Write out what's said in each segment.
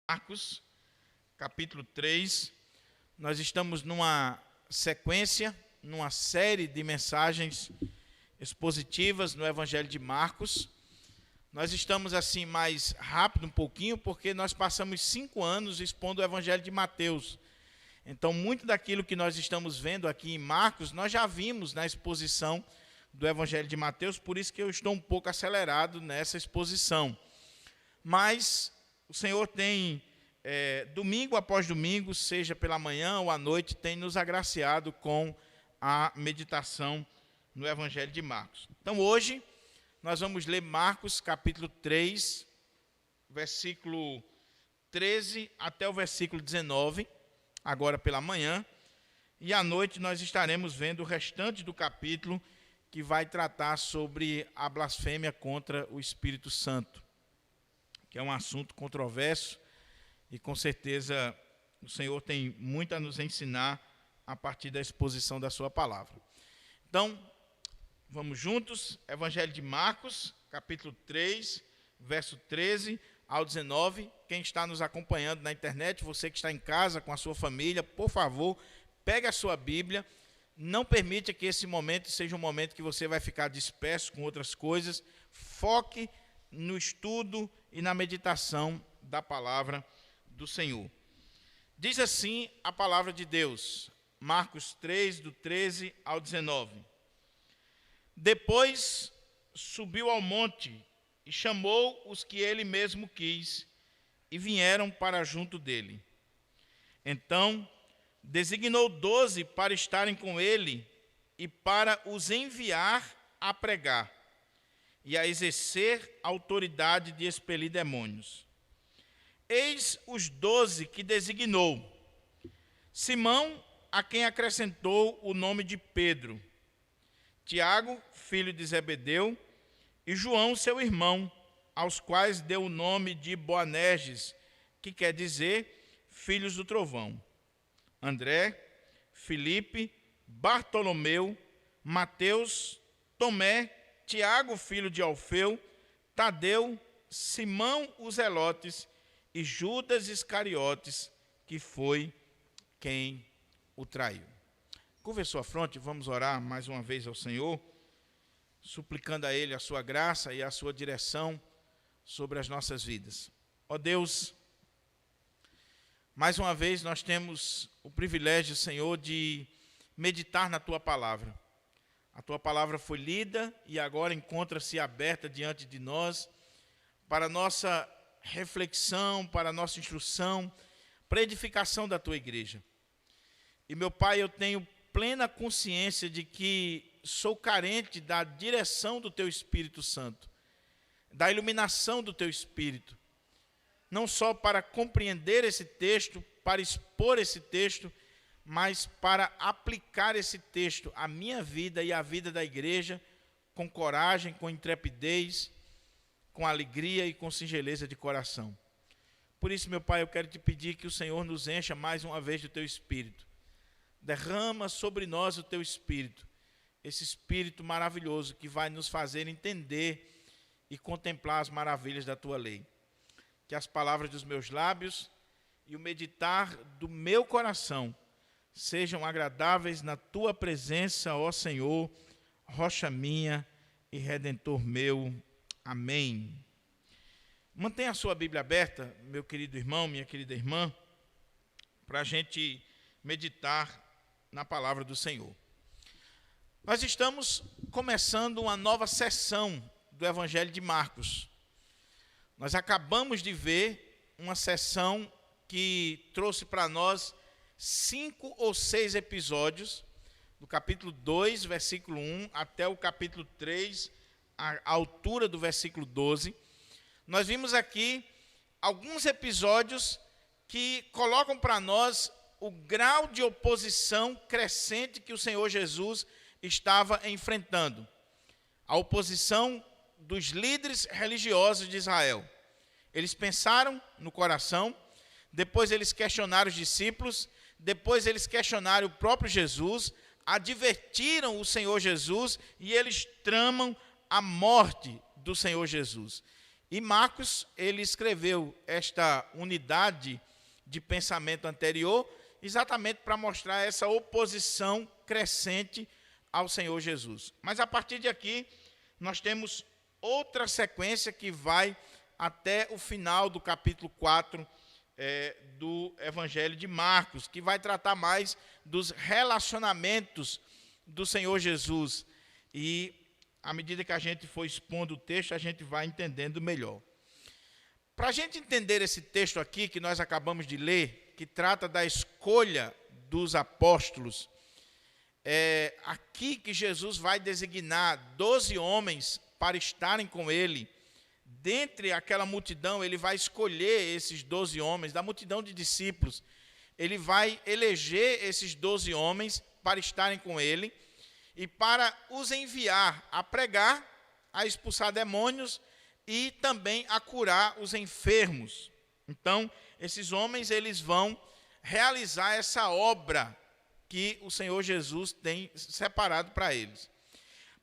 Marcos, capítulo 3. Nós estamos numa sequência, numa série de mensagens expositivas no Evangelho de Marcos. Nós estamos assim mais rápido um pouquinho, porque nós passamos 5 anos expondo o Evangelho de Mateus. Então, muito daquilo que nós estamos vendo aqui em Marcos, nós já vimos na exposição do Evangelho de Mateus, por isso que eu estou um pouco acelerado nessa exposição. Mas o Senhor tem, domingo após domingo, seja pela manhã ou à noite, tem nos agraciado com a meditação no Evangelho de Marcos. Então, hoje, nós vamos ler Marcos, capítulo 3, versículo 13 até o versículo 19, agora pela manhã. E à noite nós estaremos vendo o restante do capítulo, que vai tratar sobre a blasfêmia contra o Espírito Santo, que é um assunto controverso e com certeza o Senhor tem muito a nos ensinar a partir da exposição da sua palavra. Então, vamos juntos, Evangelho de Marcos, capítulo 3, verso 13 ao 19. Quem está nos acompanhando na internet, você que está em casa com a sua família, por favor, pegue a sua Bíblia. Não permita que esse momento seja um momento que você vai ficar disperso com outras coisas. Foque no estudo e na meditação da palavra do Senhor. Diz assim a palavra de Deus, Marcos 3, do 13 ao 19. Depois subiu ao monte e chamou os que ele mesmo quis, e vieram para junto dele. Então designou 12 para estarem com ele e para os enviar a pregar e a exercer a autoridade de expelir demônios. Eis os 12 que designou: Simão, a quem acrescentou o nome de Pedro, Tiago, filho de Zebedeu, e João, seu irmão, aos quais deu o nome de Boanerges, que quer dizer filhos do trovão. André, Filipe, Bartolomeu, Mateus, Tomé, Tiago, filho de Alfeu, Tadeu, Simão o Zelotes e Judas Iscariotes, que foi quem o traiu. Curva sua fronte, vamos orar mais uma vez ao Senhor, suplicando a Ele a sua graça e a sua direção sobre as nossas vidas. Ó Deus, mais uma vez nós temos o privilégio, Senhor, de meditar na Tua palavra. A Tua palavra foi lida e agora encontra-se aberta diante de nós para nossa reflexão, para nossa instrução, para a edificação da Tua igreja. E, meu Pai, eu tenho plena consciência de que sou carente da direção do Teu Espírito Santo, da iluminação do Teu Espírito, não só para compreender esse texto, para expor esse texto, mas para aplicar esse texto à minha vida e à vida da igreja, com coragem, com intrepidez, com alegria e com singeleza de coração. Por isso, meu Pai, eu quero te pedir que o Senhor nos encha mais uma vez do Teu Espírito. Derrama sobre nós o Teu Espírito, esse Espírito maravilhoso que vai nos fazer entender e contemplar as maravilhas da Tua lei. Que as palavras dos meus lábios e o meditar do meu coração sejam agradáveis na Tua presença, ó Senhor, rocha minha e redentor meu. Amém. Mantenha a sua Bíblia aberta, meu querido irmão, minha querida irmã, para a gente meditar na palavra do Senhor. Nós estamos começando uma nova sessão do Evangelho de Marcos. Nós acabamos de ver uma sessão que trouxe para nós 5 ou 6 episódios, do capítulo 2, versículo 1, até o capítulo 3, a altura do versículo 12. Nós vimos aqui alguns episódios que colocam para nós o grau de oposição crescente que o Senhor Jesus estava enfrentando. A oposição dos líderes religiosos de Israel. Eles pensaram no coração, depois eles questionaram os discípulos, depois eles questionaram o próprio Jesus, advertiram o Senhor Jesus e eles tramam a morte do Senhor Jesus. E Marcos, ele escreveu esta unidade de pensamento anterior exatamente para mostrar essa oposição crescente ao Senhor Jesus. Mas a partir de aqui, nós temos outra sequência que vai até o final do capítulo 4 do Evangelho de Marcos, que vai tratar mais dos relacionamentos do Senhor Jesus. E, à medida que a gente for expondo o texto, a gente vai entendendo melhor. Para a gente entender esse texto aqui, que nós acabamos de ler, que trata da escolha dos apóstolos, é aqui que Jesus vai designar 12 homens para estarem com ele. Dentre aquela multidão, ele vai escolher esses 12 homens, da multidão de discípulos. Ele vai eleger esses 12 homens para estarem com ele e para os enviar a pregar, a expulsar demônios e também a curar os enfermos. Então, esses homens, eles vão realizar essa obra que o Senhor Jesus tem separado para eles.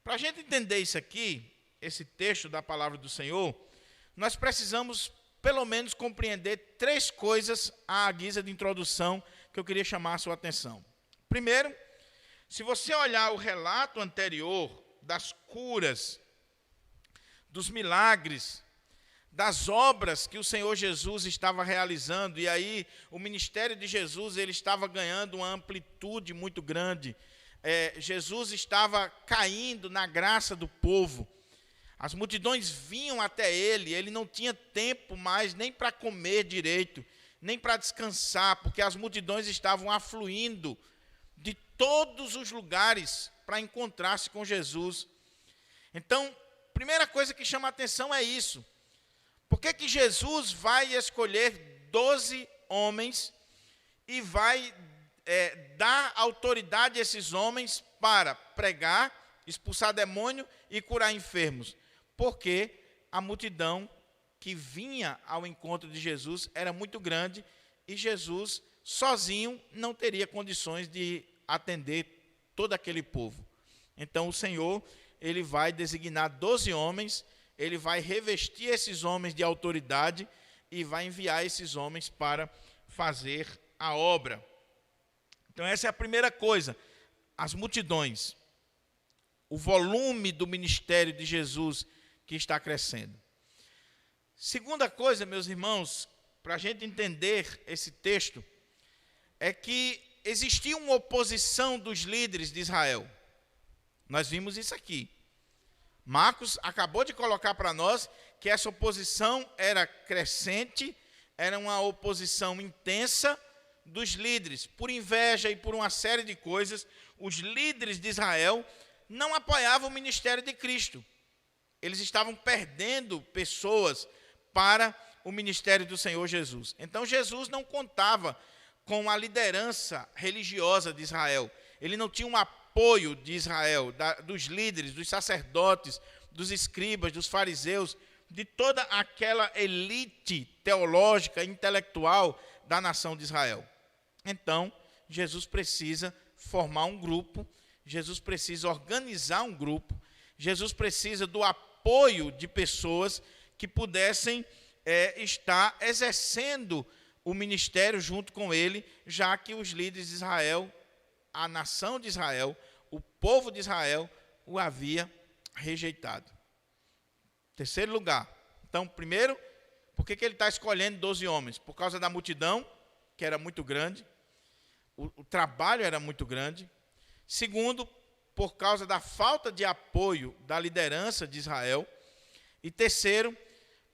Para a gente entender isso aqui, esse texto da palavra do Senhor, nós precisamos, pelo menos, compreender 3 coisas à guisa de introdução que eu queria chamar a sua atenção. Primeiro, se você olhar o relato anterior das curas, dos milagres, das obras que o Senhor Jesus estava realizando, e aí o ministério de Jesus ele estava ganhando uma amplitude muito grande. Jesus estava caindo na graça do povo. As multidões vinham até ele não tinha tempo mais nem para comer direito, nem para descansar, porque as multidões estavam afluindo de todos os lugares para encontrar-se com Jesus. Então, primeira coisa que chama a atenção é isso. Por que Jesus vai escolher 12 homens e vai dar autoridade a esses homens para pregar, expulsar demônio e curar enfermos? Porque a multidão que vinha ao encontro de Jesus era muito grande e Jesus sozinho não teria condições de atender todo aquele povo. Então o Senhor, ele vai designar 12 homens, ele vai revestir esses homens de autoridade e vai enviar esses homens para fazer a obra. Então essa é a primeira coisa, as multidões, o volume do ministério de Jesus que está crescendo. Segunda coisa, meus irmãos, para a gente entender esse texto, é que existia uma oposição dos líderes de Israel. Nós vimos isso aqui. Marcos acabou de colocar para nós que essa oposição era crescente, era uma oposição intensa dos líderes. Por inveja e por uma série de coisas, os líderes de Israel não apoiavam o ministério de Cristo. Eles estavam perdendo pessoas para o ministério do Senhor Jesus. Então Jesus não contava com a liderança religiosa de Israel. Ele não tinha um apoio de Israel, dos líderes, dos sacerdotes, dos escribas, dos fariseus, de toda aquela elite teológica, intelectual da nação de Israel. Então, Jesus precisa formar um grupo, Jesus precisa organizar um grupo, Jesus precisa do apoio de pessoas que pudessem estar exercendo o ministério junto com ele, já que os líderes de Israel, a nação de Israel, o povo de Israel, o havia rejeitado. Terceiro lugar. Então, primeiro, por que ele está escolhendo 12 homens? Por causa da multidão, que era muito grande, o trabalho era muito grande. Segundo, por causa da falta de apoio da liderança de Israel. E terceiro,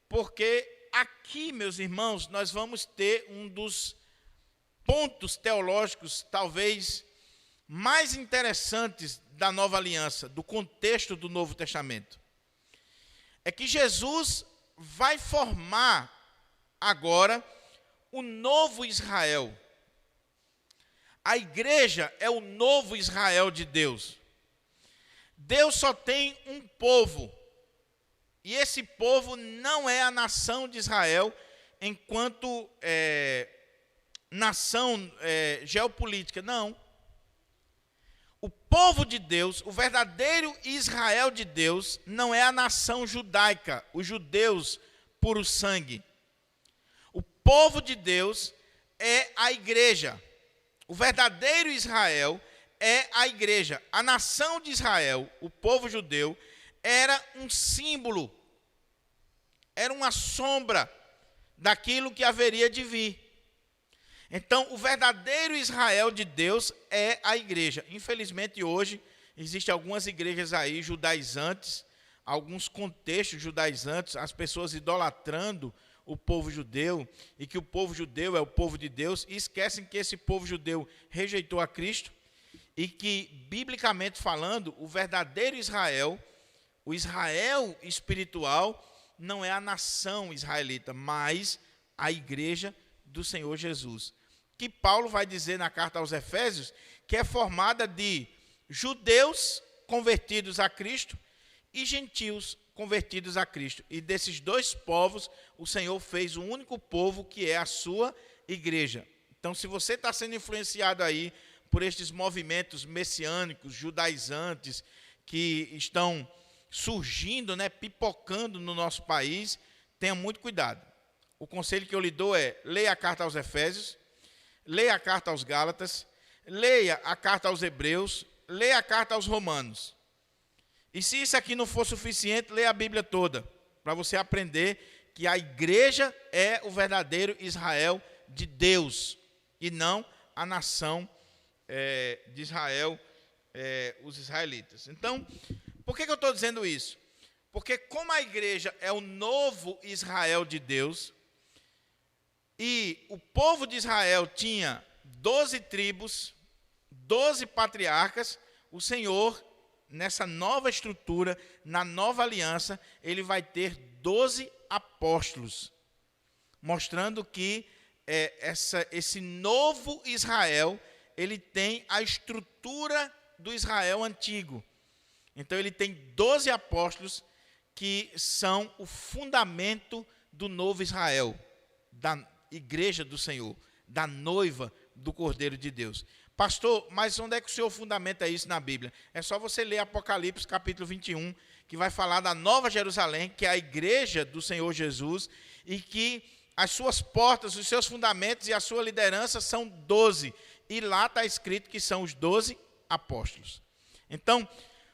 porque aqui, meus irmãos, nós vamos ter um dos pontos teológicos, talvez, mais interessantes da nova aliança, do contexto do Novo Testamento. É que Jesus vai formar agora o novo Israel. A igreja é o novo Israel de Deus. Deus só tem um povo. E esse povo não é a nação de Israel enquanto nação geopolítica, não. O povo de Deus, o verdadeiro Israel de Deus, não é a nação judaica, os judeus puro sangue. O povo de Deus é a igreja. O verdadeiro Israel é a igreja. A nação de Israel, o povo judeu, era um símbolo, era uma sombra daquilo que haveria de vir. Então, o verdadeiro Israel de Deus é a igreja. Infelizmente, hoje, existem algumas igrejas aí judaizantes, alguns contextos judaizantes, as pessoas idolatrando o povo judeu, e que o povo judeu é o povo de Deus, e esquecem que esse povo judeu rejeitou a Cristo, e que, biblicamente falando, o verdadeiro Israel, o Israel espiritual, não é a nação israelita, mas a igreja do Senhor Jesus. Que Paulo vai dizer na carta aos Efésios, que é formada de judeus convertidos a Cristo e gentios convertidos a Cristo. E desses dois povos, o Senhor fez um único povo, que é a sua igreja. Então, se você está sendo influenciado aí por estes movimentos messiânicos, judaizantes, que estão surgindo, pipocando no nosso país, tenha muito cuidado. O conselho que eu lhe dou é: leia a carta aos Efésios, leia a carta aos Gálatas, leia a carta aos Hebreus, leia a carta aos Romanos. E se isso aqui não for suficiente, leia a Bíblia toda, para você aprender que a igreja é o verdadeiro Israel de Deus, e não a nação de Israel, os israelitas. Então, por que eu estou dizendo isso? Porque como a igreja é o novo Israel de Deus, e o povo de Israel tinha 12 tribos, 12 patriarcas, o Senhor, nessa nova estrutura, na nova aliança, ele vai ter 12 apóstolos, mostrando que esse novo Israel, ele tem a estrutura do Israel antigo. Então, ele tem 12 apóstolos que são o fundamento do novo Israel, da igreja do Senhor, da noiva do Cordeiro de Deus. Pastor, mas onde é que o senhor fundamenta isso na Bíblia? É só você ler Apocalipse capítulo 21, que vai falar da Nova Jerusalém, que é a igreja do Senhor Jesus, e que as suas portas, os seus fundamentos e a sua liderança são 12. E lá está escrito que são os 12 apóstolos. Então,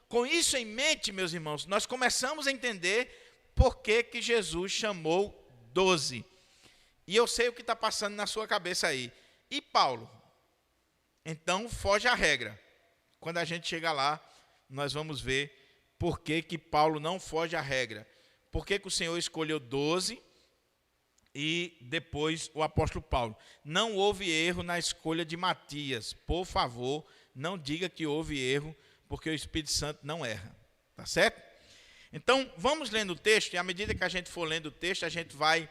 com isso em mente, meus irmãos, nós começamos a entender por que Jesus chamou 12. E eu sei o que está passando na sua cabeça aí. E Paulo? Então, foge à regra. Quando a gente chegar lá, nós vamos ver por que Paulo não foge à regra. Por que o Senhor escolheu 12 e depois o apóstolo Paulo? Não houve erro na escolha de Matias. Por favor, não diga que houve erro, porque o Espírito Santo não erra. Tá certo? Então, vamos lendo o texto, e à medida que a gente for lendo o texto, a gente vai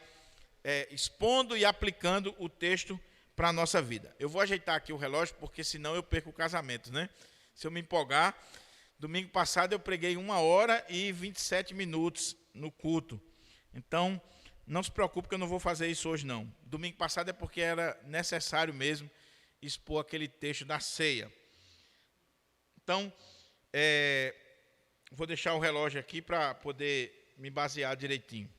expondo e aplicando o texto para a nossa vida. Eu vou ajeitar aqui o relógio, porque senão eu perco o casamento, né? Se eu me empolgar, domingo passado eu preguei 1h27 no culto. Então, não se preocupe que eu não vou fazer isso hoje, não. Domingo passado é porque era necessário mesmo expor aquele texto da ceia. Então, vou deixar o relógio aqui para poder me basear direitinho.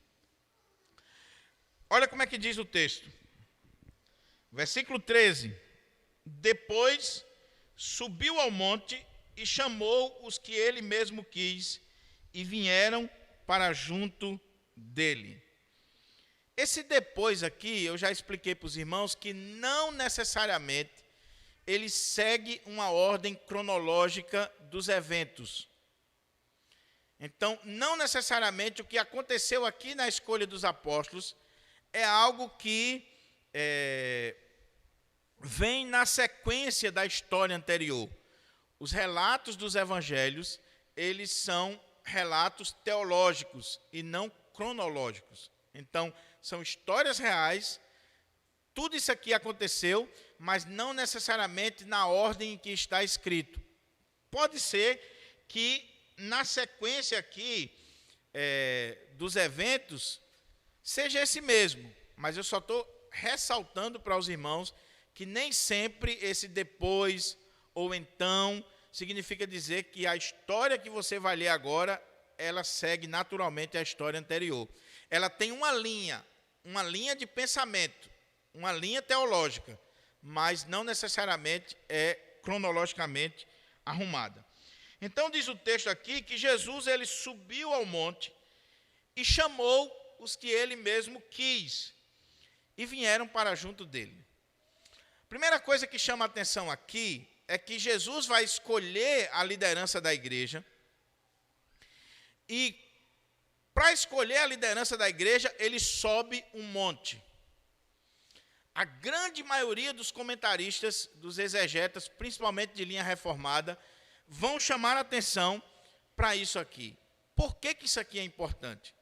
Olha como é que diz o texto. Versículo 13. Depois subiu ao monte e chamou os que ele mesmo quis, e vieram para junto dele. Esse depois aqui, eu já expliquei para os irmãos que não necessariamente ele segue uma ordem cronológica dos eventos. Então, não necessariamente o que aconteceu aqui na escolha dos apóstolos é algo que vem na sequência da história anterior. Os relatos dos evangelhos, eles são relatos teológicos e não cronológicos. Então, são histórias reais, tudo isso aqui aconteceu, mas não necessariamente na ordem em que está escrito. Pode ser que na sequência aqui dos eventos seja esse mesmo, mas eu só estou ressaltando para os irmãos que nem sempre esse depois ou então significa dizer que a história que você vai ler agora ela segue naturalmente a história anterior. Ela tem uma linha de pensamento, uma linha teológica, mas não necessariamente é cronologicamente arrumada. Então diz o texto aqui que Jesus ele subiu ao monte e chamou os que ele mesmo quis e vieram para junto dele. Primeira coisa que chama a atenção aqui é que Jesus vai escolher a liderança da igreja e para escolher a liderança da igreja, ele sobe um monte. A grande maioria dos comentaristas, dos exegetas, principalmente de linha reformada, vão chamar a atenção para isso aqui. Por que isso aqui é importante?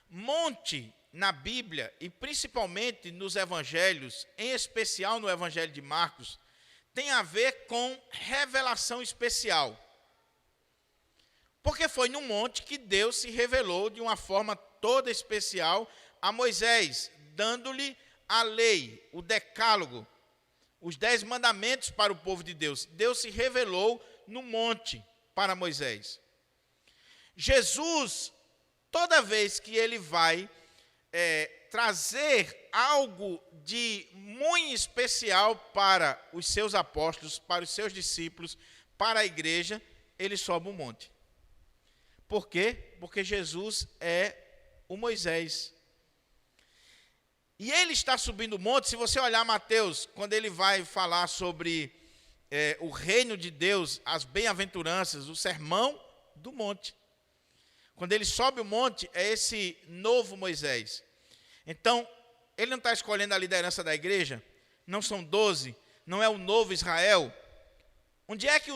Monte, na Bíblia, e principalmente nos evangelhos, em especial no evangelho de Marcos, tem a ver com revelação especial. Porque foi no monte que Deus se revelou de uma forma toda especial a Moisés, dando-lhe a lei, o decálogo, os 10 mandamentos para o povo de Deus. Deus se revelou no monte para Moisés. Jesus, toda vez que ele vai trazer algo de muito especial para os seus apóstolos, para os seus discípulos, para a igreja, ele sobe um monte. Por quê? Porque Jesus é o Moisés. E ele está subindo o monte. Se você olhar Mateus, quando ele vai falar sobre o reino de Deus, as bem-aventuranças, o sermão do monte. Quando ele sobe o monte, é esse novo Moisés. Então, ele não está escolhendo a liderança da igreja, não são 12, não é o novo Israel. Onde é que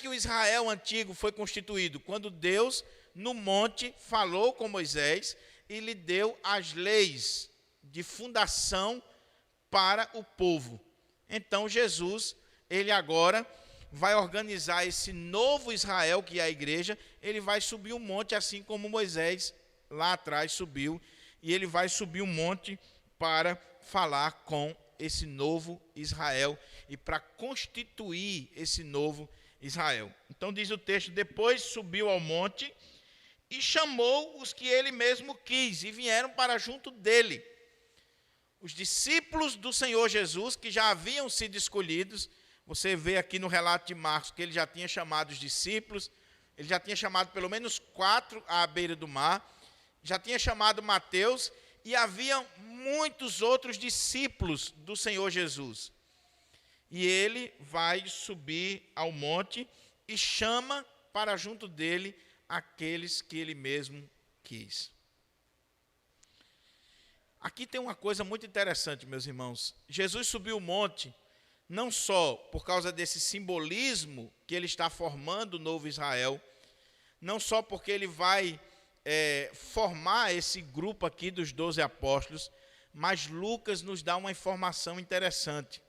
o Israel antigo foi constituído? Quando Deus, no monte, falou com Moisés e lhe deu as leis de fundação para o povo. Então, Jesus, ele agora vai organizar esse novo Israel, que é a igreja, ele vai subir um monte, assim como Moisés lá atrás subiu, e ele vai subir um monte para falar com esse novo Israel e para constituir esse novo Israel. Então diz o texto, depois subiu ao monte e chamou os que ele mesmo quis e vieram para junto dele. Os discípulos do Senhor Jesus, que já haviam sido escolhidos, você vê aqui no relato de Marcos que ele já tinha chamado os discípulos, ele já tinha chamado pelo menos 4 à beira do mar, já tinha chamado Mateus, e havia muitos outros discípulos do Senhor Jesus. E ele vai subir ao monte e chama para junto dele aqueles que ele mesmo quis. Aqui tem uma coisa muito interessante, meus irmãos. Jesus subiu o monte não só por causa desse simbolismo que ele está formando o novo Israel, não só porque ele vai formar esse grupo aqui dos 12 apóstolos, mas Lucas nos dá uma informação interessante.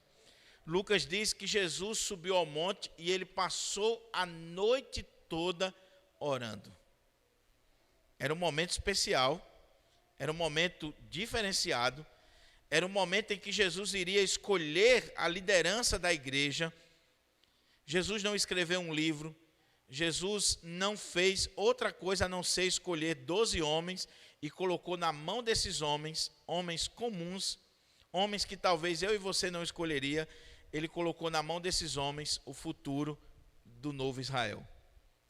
Lucas diz que Jesus subiu ao monte e ele passou a noite toda orando. Era um momento especial, era um momento diferenciado, era um momento em que Jesus iria escolher a liderança da igreja. Jesus não escreveu um livro, Jesus não fez outra coisa a não ser escolher 12 homens e colocou na mão desses homens, homens comuns, homens que talvez eu e você não escolheria, ele colocou na mão desses homens o futuro do novo Israel,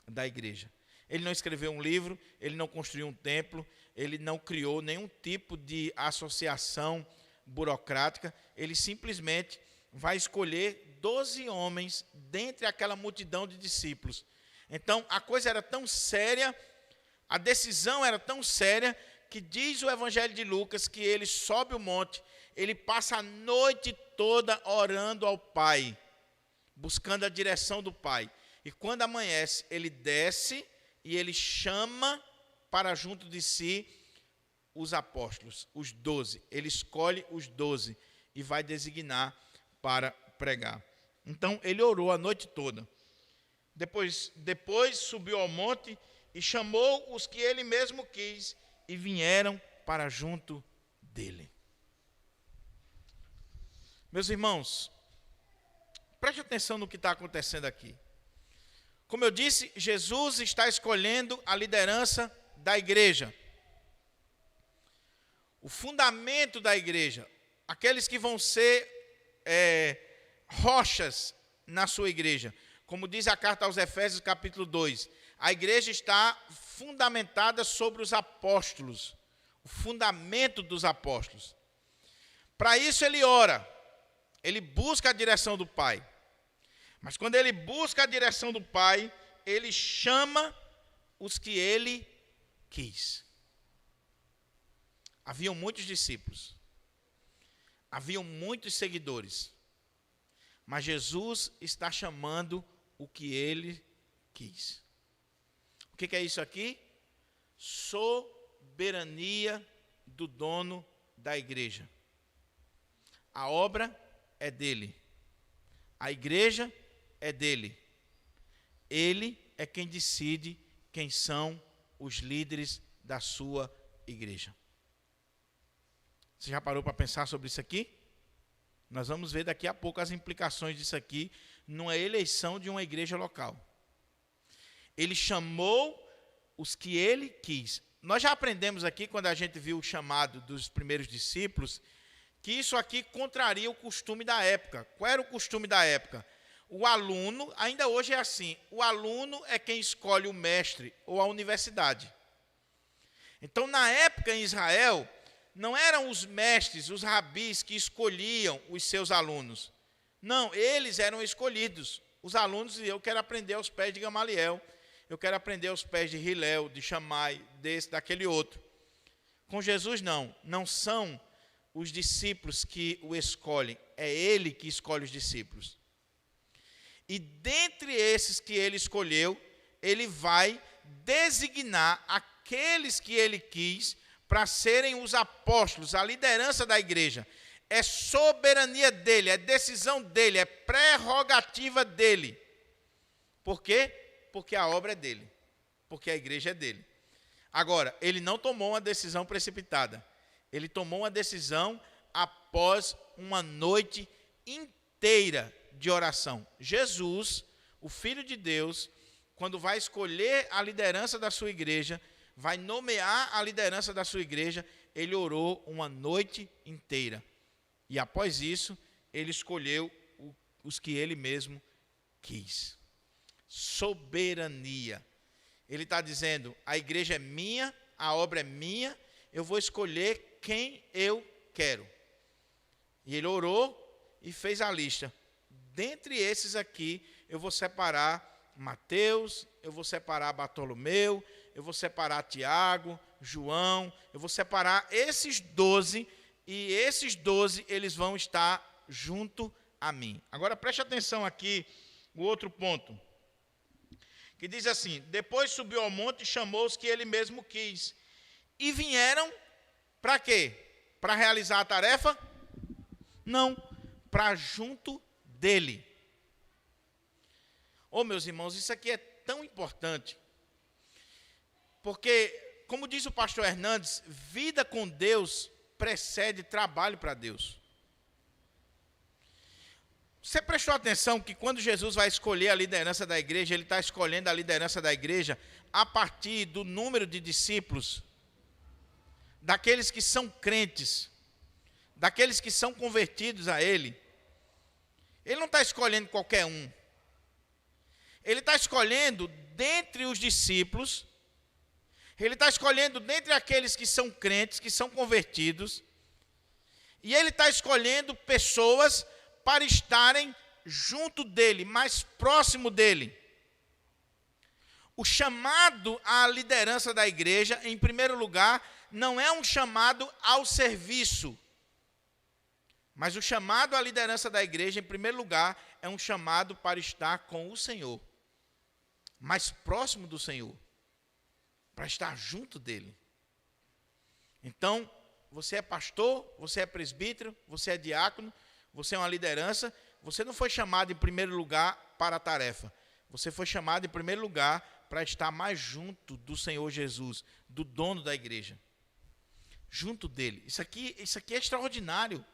da igreja. Ele não escreveu um livro, ele não construiu um templo, ele não criou nenhum tipo de associação burocrática, ele simplesmente vai escolher 12 homens dentre aquela multidão de discípulos. Então, a coisa era tão séria, a decisão era tão séria, que diz o Evangelho de Lucas que ele sobe o monte, ele passa a noite toda orando ao Pai, buscando a direção do Pai. E quando amanhece, ele desce e ele chama para junto de si os apóstolos, os 12. Ele escolhe os 12 e vai designar para pregar. Então, ele orou a noite toda. Depois subiu ao monte e chamou os que ele mesmo quis e vieram para junto dele. Meus irmãos, preste atenção no que está acontecendo aqui. Como eu disse, Jesus está escolhendo a liderança da igreja. O fundamento da igreja, aqueles que vão ser rochas na sua igreja. Como diz a carta aos Efésios, capítulo 2, a igreja está fundamentada sobre os apóstolos, o fundamento dos apóstolos. Para isso ele ora, ele busca a direção do Pai. Mas quando ele busca a direção do Pai, ele chama os que ele quis. Haviam muitos discípulos, haviam muitos seguidores, mas Jesus está chamando o que ele quis. O que é isso aqui? Soberania do dono da igreja. A obra é dele, a igreja é dele. Ele é quem decide quem são os líderes da sua igreja. Você já parou para pensar sobre isso aqui? Nós vamos ver daqui a pouco as implicações disso aqui numa eleição de uma igreja local. Ele chamou os que ele quis. Nós já aprendemos aqui, quando a gente viu o chamado dos primeiros discípulos, que isso aqui contraria o costume da época. Qual era o costume da época? O aluno, ainda hoje é assim, o aluno é quem escolhe o mestre ou a universidade. Então, na época em Israel, não eram os mestres, os rabis que escolhiam os seus alunos. Não, eles eram escolhidos. Os alunos diziam: eu quero aprender aos pés de Gamaliel, eu quero aprender aos pés de Hilel, de Shammai, desse, daquele outro. Com Jesus não são os discípulos que o escolhem, é ele que escolhe os discípulos. E dentre esses que ele escolheu, ele vai designar aqueles que ele quis para serem os apóstolos, a liderança da igreja. É soberania dele, é decisão dele, é prerrogativa dele. Por quê? Porque a obra é dele, porque a igreja é dele. Agora, ele não tomou uma decisão precipitada. Ele tomou uma decisão após uma noite inteira de oração. Jesus, o Filho de Deus, quando vai escolher a liderança da sua igreja, vai nomear a liderança da sua igreja, ele orou uma noite inteira. E após isso, ele escolheu os que ele mesmo quis. Soberania. Ele está dizendo: a igreja é minha, a obra é minha, eu vou escolher quem eu quero. E ele orou e fez a lista. Dentre esses aqui, eu vou separar Mateus, eu vou separar Bartolomeu, eu vou separar Tiago, João, eu vou separar esses 12, e esses 12 eles vão estar junto a mim. Agora preste atenção aqui, o outro ponto, que diz assim: depois subiu ao monte e chamou os que ele mesmo quis. E vieram para quê? Para realizar a tarefa? Não, para junto dele. Oh, meus irmãos, isso aqui é tão importante. Porque, como diz o pastor Hernandes, vida com Deus precede trabalho para Deus. Você prestou atenção que quando Jesus vai escolher a liderança da igreja, ele está escolhendo a liderança da igreja a partir do número de discípulos, daqueles que são crentes, daqueles que são convertidos a ele. Ele não está escolhendo qualquer um. Ele está escolhendo dentre os discípulos, ele está escolhendo dentre aqueles que são crentes, que são convertidos, e ele está escolhendo pessoas para estarem junto dele, mais próximo dele. O chamado à liderança da igreja, em primeiro lugar, não é um chamado ao serviço, mas o chamado à liderança da igreja, em primeiro lugar, é um chamado para estar com o Senhor, mais próximo do Senhor, para estar junto dele. Então, você é pastor, você é presbítero, você é diácono, você é uma liderança, você não foi chamado em primeiro lugar para a tarefa, você foi chamado em primeiro lugar para estar mais junto do Senhor Jesus, do dono da igreja, junto dele. Isso aqui é extraordinário.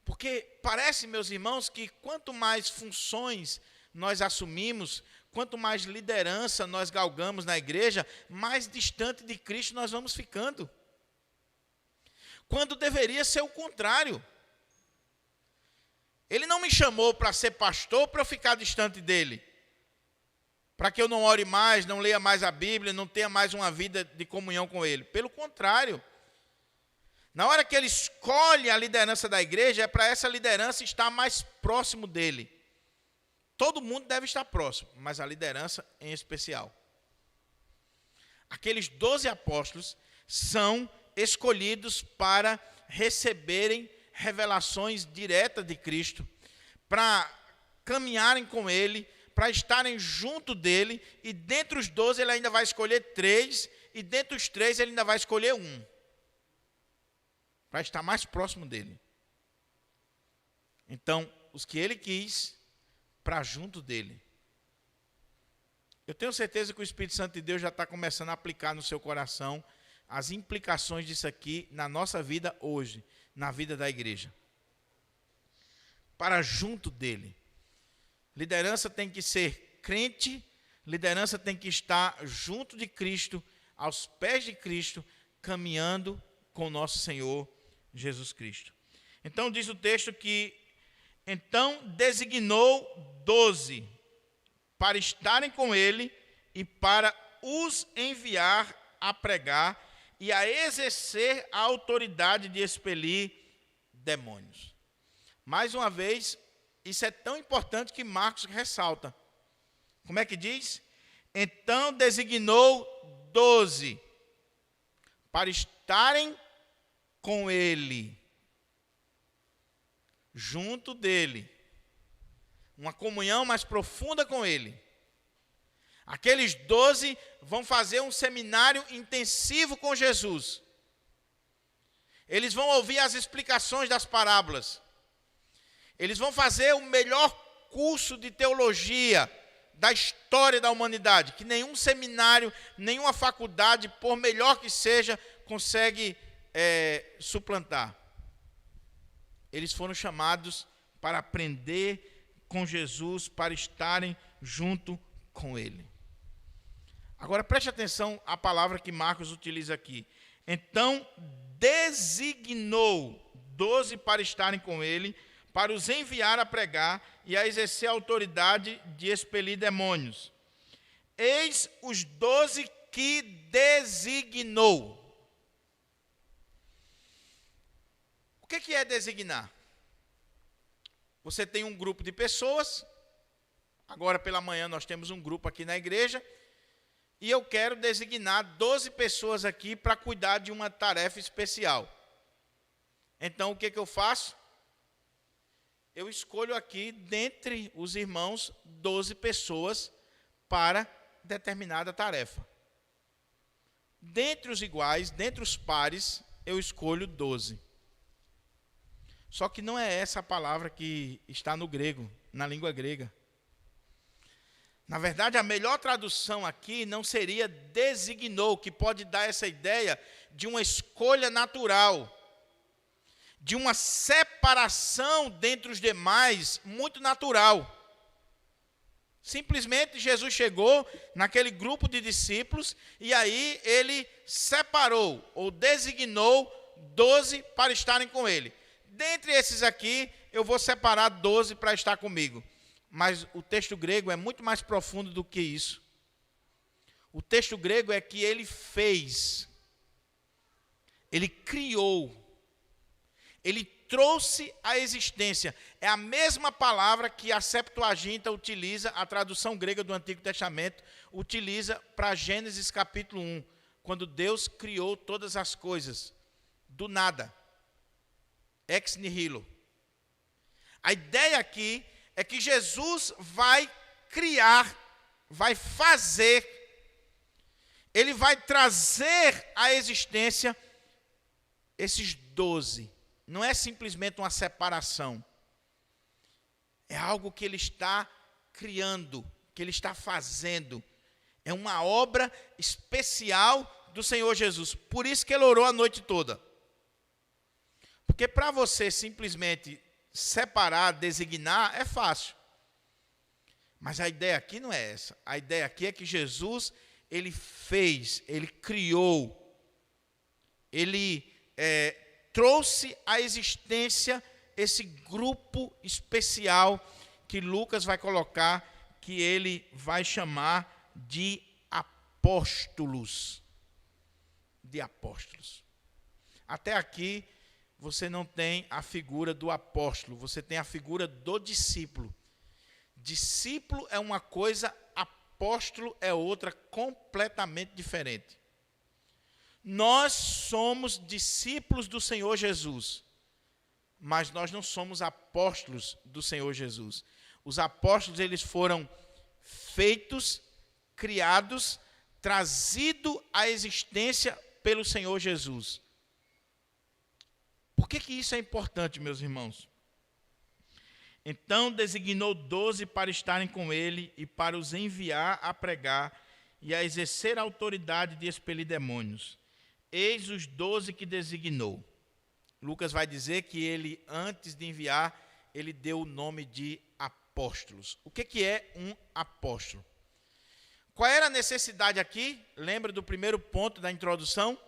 Porque parece, meus irmãos, que quanto mais funções nós assumimos, quanto mais liderança nós galgamos na igreja, mais distante de Cristo nós vamos ficando. Quando deveria ser o contrário. Ele não me chamou para ser pastor para eu ficar distante dele. Para que eu não ore mais, não leia mais a Bíblia, não tenha mais uma vida de comunhão com ele. Pelo contrário. Na hora que ele escolhe a liderança da igreja, é para essa liderança estar mais próximo dele. Todo mundo deve estar próximo, mas a liderança em especial. Aqueles 12 apóstolos são escolhidos para receberem revelações diretas de Cristo, para caminharem com ele, para estarem junto dele, e dentre os 12 ele ainda vai escolher 3, e dentre os 3 ele ainda vai escolher 1, para estar mais próximo dele. Então, os que ele quis, para junto dele. Eu tenho certeza que o Espírito Santo de Deus já está começando a aplicar no seu coração as implicações disso aqui na nossa vida hoje, na vida da igreja. Para junto dele. Liderança tem que ser crente, liderança tem que estar junto de Cristo, aos pés de Cristo, caminhando com o nosso Senhor Jesus Cristo. Então diz o texto que, então designou 12 para estarem com ele e para os enviar a pregar e a exercer a autoridade de expelir demônios. Mais uma vez, isso é tão importante que Marcos ressalta. Como é que diz? Então designou 12 para estarem com ele, junto dele, uma comunhão mais profunda com ele. Aqueles 12 vão fazer um seminário intensivo com Jesus. Eles vão ouvir as explicações das parábolas. Eles vão fazer o melhor curso de teologia da história da humanidade, que nenhum seminário, nenhuma faculdade, por melhor que seja, consegue suplantar. Eles foram chamados para aprender com Jesus, para estarem junto com ele. Agora preste atenção à palavra que Marcos utiliza aqui. Então designou 12 para estarem com ele, para os enviar a pregar e a exercer a autoridade de expelir demônios. Eis os 12 que designou. O que é designar? Você tem um grupo de pessoas. Agora pela manhã nós temos um grupo aqui na igreja. E eu quero designar 12 pessoas aqui para cuidar de uma tarefa especial. Então o que eu faço? Eu escolho aqui, dentre os irmãos, 12 pessoas para determinada tarefa. Dentre os iguais, dentre os pares, eu escolho 12. Só que não é essa a palavra que está no grego, na língua grega. Na verdade, a melhor tradução aqui não seria designou, que pode dar essa ideia de uma escolha natural, de uma separação dentre os demais, muito natural. Simplesmente Jesus chegou naquele grupo de discípulos e aí ele separou ou designou 12 para estarem com ele. Dentre esses aqui, eu vou separar 12 para estar comigo. Mas o texto grego é muito mais profundo do que isso. O texto grego é que ele fez, ele criou, ele trouxe à existência. É a mesma palavra que a Septuaginta utiliza, a tradução grega do Antigo Testamento, utiliza para Gênesis capítulo 1, quando Deus criou todas as coisas, do nada, ex nihilo. A ideia aqui é que Jesus vai criar, vai fazer, ele vai trazer à existência esses 12. Não é simplesmente uma separação. É algo que ele está criando, que ele está fazendo. É uma obra especial do Senhor Jesus. Por isso que ele orou a noite toda. Porque para você simplesmente separar, designar, é fácil. Mas a ideia aqui não é essa. A ideia aqui é que Jesus, ele fez, ele criou, ele trouxe à existência esse grupo especial que Lucas vai colocar, que ele vai chamar de apóstolos. De apóstolos. Até aqui, você não tem a figura do apóstolo, você tem a figura do discípulo. Discípulo é uma coisa, apóstolo é outra, completamente diferente. Nós somos discípulos do Senhor Jesus, mas nós não somos apóstolos do Senhor Jesus. Os apóstolos, eles foram feitos, criados, trazidos à existência pelo Senhor Jesus. Por que isso é importante, meus irmãos? Então designou 12 para estarem com ele e para os enviar a pregar e a exercer a autoridade de expelir demônios. Eis os 12 que designou. Lucas vai dizer que ele, antes de enviar, ele deu o nome de apóstolos. O que é um apóstolo? Qual era a necessidade aqui? Lembra do primeiro ponto da introdução?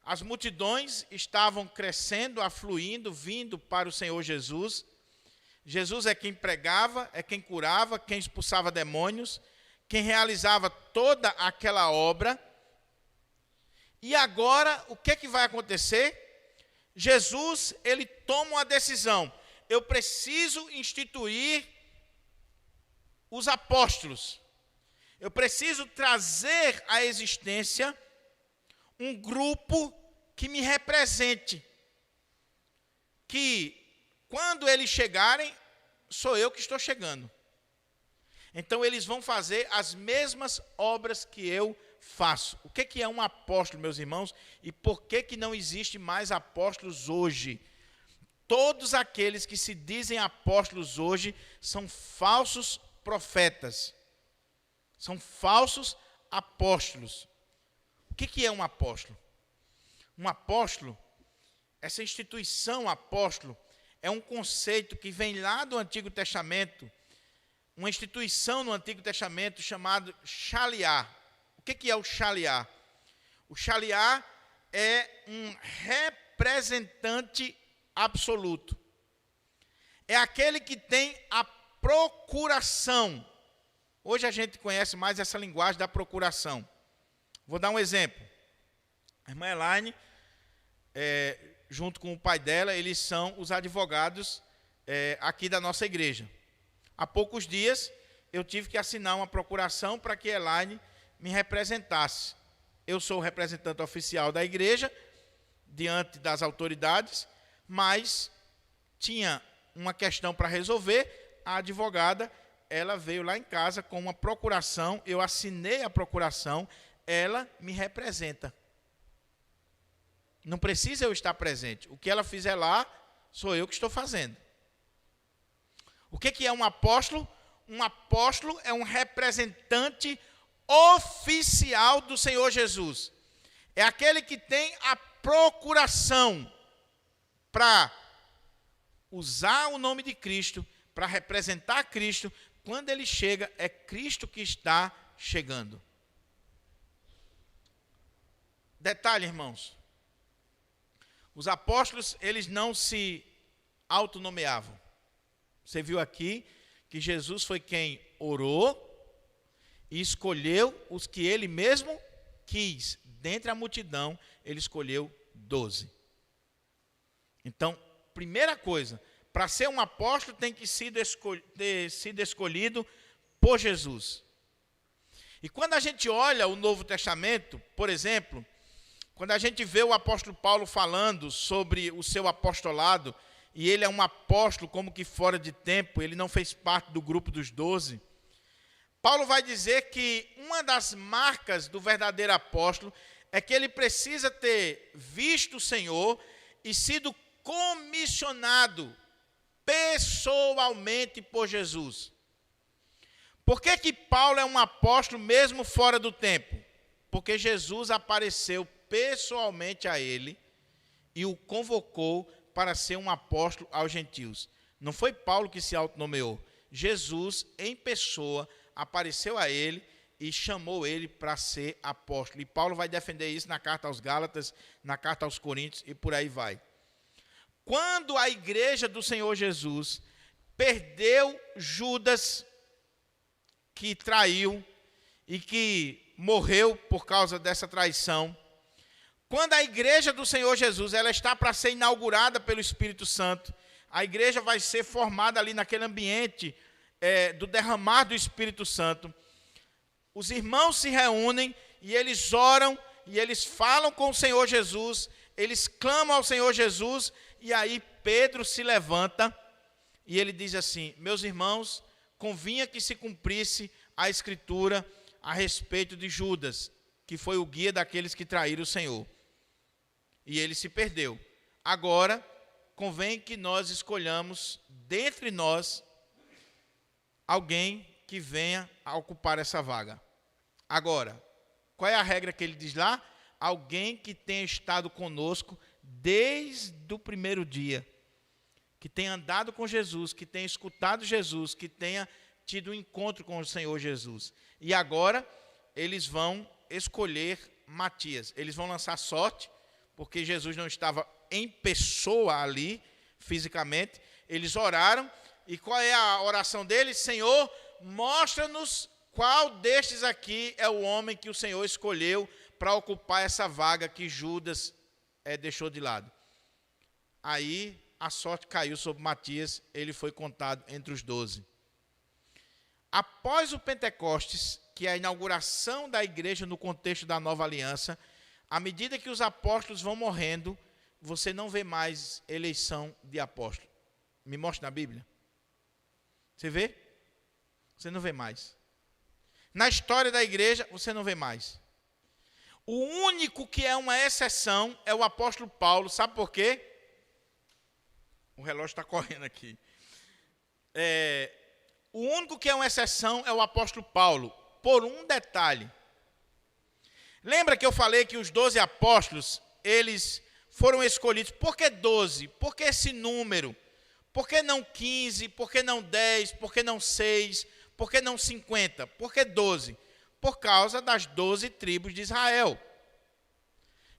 As multidões estavam crescendo, afluindo, vindo para o Senhor Jesus. Jesus é quem pregava, é quem curava, quem expulsava demônios, quem realizava toda aquela obra. E agora, o que vai acontecer? Jesus, ele toma uma decisão. Eu preciso instituir os apóstolos. Eu preciso trazer à existência um grupo que me represente. Que, quando eles chegarem, sou eu que estou chegando. Então, eles vão fazer as mesmas obras que eu faço. O que é um apóstolo, meus irmãos? E por que não existe mais apóstolos hoje? Todos aqueles que se dizem apóstolos hoje são falsos profetas. São falsos apóstolos. O que é um apóstolo? Um apóstolo, essa instituição apóstolo, é um conceito que vem lá do Antigo Testamento, uma instituição no Antigo Testamento chamado Shaliá. O que é o Shaliá? O Shaliá é um representante absoluto. É aquele que tem a procuração. Hoje a gente conhece mais essa linguagem da procuração. Vou dar um exemplo. A irmã Elaine, junto com o pai dela, eles são os advogados aqui da nossa igreja. Há poucos dias, eu tive que assinar uma procuração para que Elaine me representasse. Eu sou o representante oficial da igreja, diante das autoridades, mas tinha uma questão para resolver. A advogada, ela veio lá em casa com uma procuração, eu assinei a procuração, ela me representa. Não precisa eu estar presente. O que ela fizer lá, sou eu que estou fazendo. O que é um apóstolo? Um apóstolo é um representante oficial do Senhor Jesus. É aquele que tem a procuração para usar o nome de Cristo, para representar Cristo. Quando ele chega, é Cristo que está chegando. Detalhe, irmãos. Os apóstolos, eles não se autonomeavam. Você viu aqui que Jesus foi quem orou e escolheu os que ele mesmo quis. Dentre a multidão, ele escolheu 12. Então, primeira coisa, para ser um apóstolo tem que ter sido escolhido por Jesus. E quando a gente olha o Novo Testamento, por exemplo, quando a gente vê o apóstolo Paulo falando sobre o seu apostolado, e ele é um apóstolo como que fora de tempo, ele não fez parte do grupo dos 12, Paulo vai dizer que uma das marcas do verdadeiro apóstolo é que ele precisa ter visto o Senhor e sido comissionado pessoalmente por Jesus. Por que Paulo é um apóstolo mesmo fora do tempo? Porque Jesus apareceu pessoalmente a ele e o convocou para ser um apóstolo aos gentios. Não foi Paulo que se autonomeou. Jesus, em pessoa, apareceu a ele e chamou ele para ser apóstolo. E Paulo vai defender isso na carta aos Gálatas, na carta aos Coríntios e por aí vai. Quando a igreja do Senhor Jesus perdeu Judas, que traiu e que morreu por causa dessa traição, quando a igreja do Senhor Jesus ela está para ser inaugurada pelo Espírito Santo, a igreja vai ser formada ali naquele ambiente do derramar do Espírito Santo. Os irmãos se reúnem e eles oram e eles falam com o Senhor Jesus, eles clamam ao Senhor Jesus, e aí Pedro se levanta e ele diz assim: meus irmãos, convinha que se cumprisse a Escritura a respeito de Judas, que foi o guia daqueles que traíram o Senhor. E ele se perdeu. Agora, convém que nós escolhamos dentre nós alguém que venha a ocupar essa vaga. Agora, qual é a regra que ele diz lá? Alguém que tenha estado conosco desde o primeiro dia, que tenha andado com Jesus, que tenha escutado Jesus, que tenha tido um encontro com o Senhor Jesus. E agora, eles vão escolher Matias. Eles vão lançar sorte, porque Jesus não estava em pessoa ali, fisicamente. Eles oraram, e qual é a oração deles? Senhor, mostra-nos qual destes aqui é o homem que o Senhor escolheu para ocupar essa vaga que Judas deixou de lado. Aí a sorte caiu sobre Matias, ele foi contado entre os 12. Após o Pentecostes, que é a inauguração da igreja no contexto da nova aliança, à medida que os apóstolos vão morrendo, você não vê mais eleição de apóstolo. Me mostre na Bíblia. Você vê? Você não vê mais. Na história da igreja, você não vê mais. O único que é uma exceção é o apóstolo Paulo. Sabe por quê? O relógio está correndo aqui. O único que é uma exceção é o apóstolo Paulo, por um detalhe. Lembra que eu falei que os 12 apóstolos, eles foram escolhidos? Por que 12? Por que esse número? Por que não 15? Por que não 10? Por que não 6? Por que não 50? Por que 12? Por causa das 12 tribos de Israel.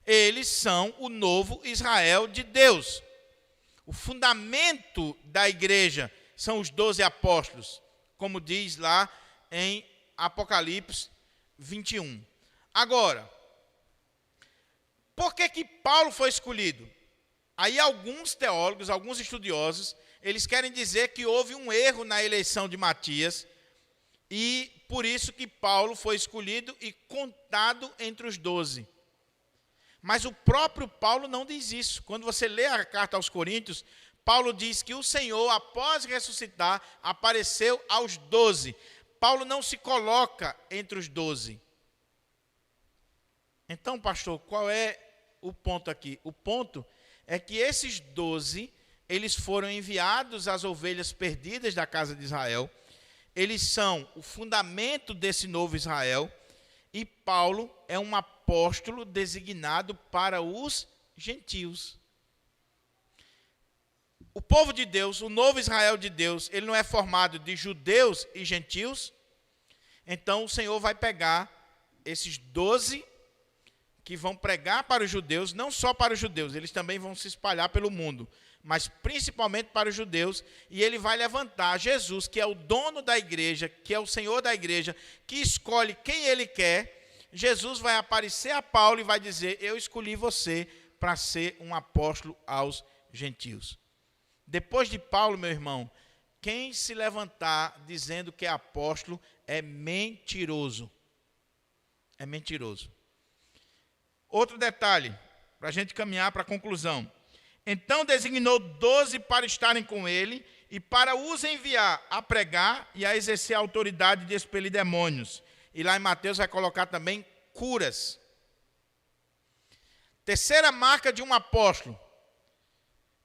Eles são o novo Israel de Deus. O fundamento da igreja são os 12 apóstolos, como diz lá em Apocalipse 21. Agora, por que Paulo foi escolhido? Aí alguns teólogos, alguns estudiosos, eles querem dizer que houve um erro na eleição de Matias, e por isso que Paulo foi escolhido e contado entre os 12. Mas o próprio Paulo não diz isso. Quando você lê a carta aos Coríntios, Paulo diz que o Senhor, após ressuscitar, apareceu aos 12. Paulo não se coloca entre os 12. Então, pastor, qual é o ponto aqui? O ponto é que esses 12, eles foram enviados às ovelhas perdidas da casa de Israel. Eles são o fundamento desse novo Israel. E Paulo é um apóstolo designado para os gentios. O povo de Deus, o novo Israel de Deus, ele não é formado de judeus e gentios. Então o Senhor vai pegar esses 12 que vão pregar para os judeus, não só para os judeus, eles também vão se espalhar pelo mundo, mas principalmente para os judeus, e ele vai levantar Jesus, que é o dono da igreja, que é o Senhor da igreja, que escolhe quem ele quer. Jesus vai aparecer a Paulo e vai dizer: eu escolhi você para ser um apóstolo aos gentios. Depois de Paulo, meu irmão, quem se levantar dizendo que é apóstolo é mentiroso. É mentiroso. Outro detalhe, para a gente caminhar para a conclusão. Então designou 12 para estarem com ele e para os enviar a pregar e a exercer a autoridade de expelir demônios. E lá em Mateus vai colocar também curas. Terceira marca de um apóstolo.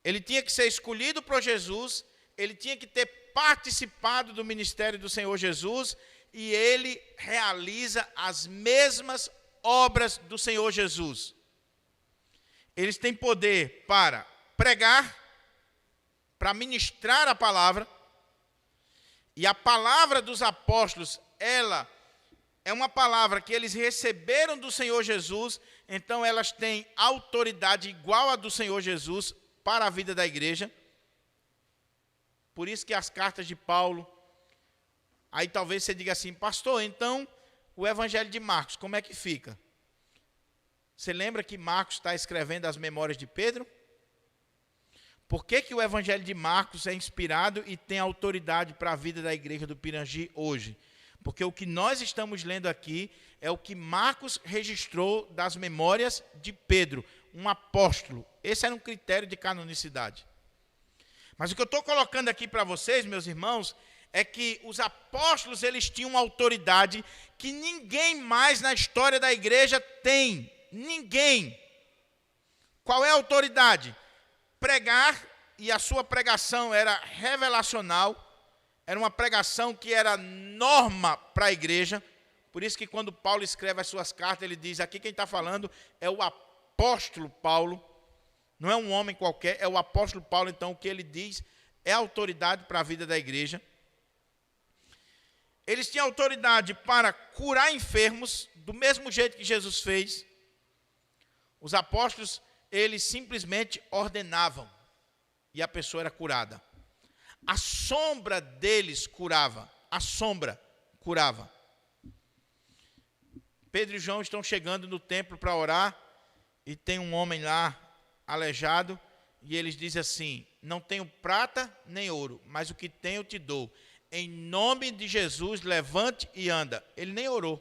Ele tinha que ser escolhido por Jesus, ele tinha que ter participado do ministério do Senhor Jesus, e ele realiza as mesmas obras do Senhor Jesus. Eles têm poder para pregar, para ministrar a palavra, E a palavra dos apóstolos, ela é uma palavra que eles receberam do Senhor Jesus, então elas têm autoridade igual à do Senhor Jesus para a vida da igreja. Por isso que as cartas de Paulo, aí talvez você diga assim, pastor, então o evangelho de Marcos, como é que fica? Você lembra que Marcos está escrevendo as memórias de Pedro? Por que que o evangelho de Marcos é inspirado e tem autoridade para a vida da igreja do Pirangi hoje? Porque o que nós estamos lendo aqui é o que Marcos registrou das memórias de Pedro, um apóstolo. Esse era um critério de canonicidade. Mas o que eu estou colocando aqui para vocês, meus irmãos, é que os apóstolos, eles tinham uma autoridade que ninguém mais na história da igreja tem. Ninguém. Qual é a autoridade? Pregar, e a sua pregação era revelacional, era uma pregação que era norma para a igreja. Por isso que quando Paulo escreve as suas cartas, ele diz, aqui quem está falando é o apóstolo Paulo, não é um homem qualquer, é o apóstolo Paulo. Então o que ele diz é autoridade para a vida da igreja. Eles tinham autoridade para curar enfermos, do mesmo jeito que Jesus fez. Os apóstolos, eles simplesmente ordenavam, e a pessoa era curada. A sombra deles curava, a sombra curava. Pedro e João estão chegando no templo para orar, e tem um homem lá, aleijado, e eles dizem assim, não tenho prata nem ouro, mas o que tenho eu te dou. Em nome de Jesus, levante e anda. Ele nem orou.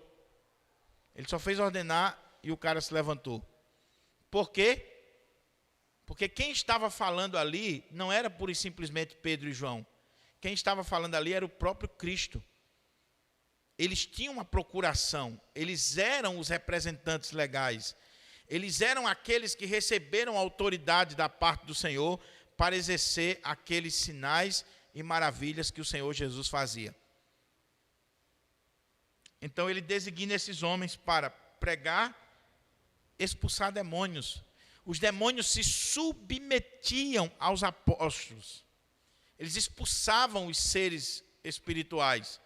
Ele só fez ordenar e o cara se levantou. Por quê? Porque quem estava falando ali não era pura e simplesmente Pedro e João. Quem estava falando ali era o próprio Cristo. Eles tinham uma procuração, eles eram os representantes legais. Eles eram aqueles que receberam a autoridade da parte do Senhor para exercer aqueles sinais e maravilhas que o Senhor Jesus fazia. Então ele designa esses homens para pregar, expulsar demônios. Os demônios se submetiam aos apóstolos. Eles expulsavam os seres espirituais.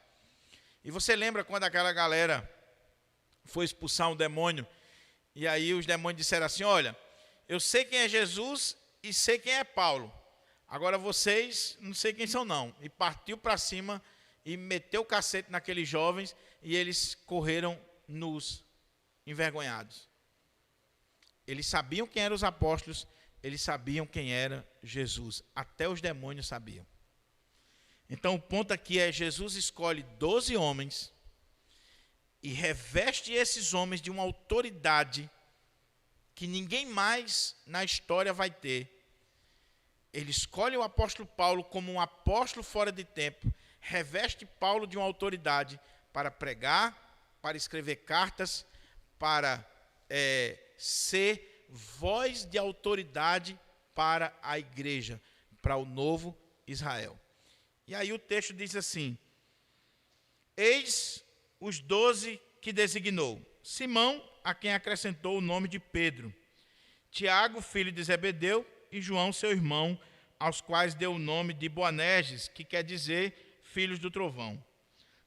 E você lembra quando aquela galera foi expulsar um demônio, e aí os demônios disseram assim, olha, eu sei quem é Jesus e sei quem é Paulo. Agora vocês não sei quem são não. E partiu para cima e meteu o cacete naqueles jovens, e eles correram nus, envergonhados. Eles sabiam quem eram os apóstolos, eles sabiam quem era Jesus. Até os demônios sabiam. Então o ponto aqui é, Jesus escolhe 12 homens e reveste esses homens de uma autoridade que ninguém mais na história vai ter. Ele escolhe o apóstolo Paulo como um apóstolo fora de tempo, reveste Paulo de uma autoridade para pregar, para escrever cartas, para ser voz de autoridade para a igreja, para o novo Israel. E aí o texto diz assim, eis os 12 que designou, Simão, a quem acrescentou o nome de Pedro, Tiago, filho de Zebedeu, e João, seu irmão, aos quais deu o nome de Boanerges, que quer dizer filhos do trovão.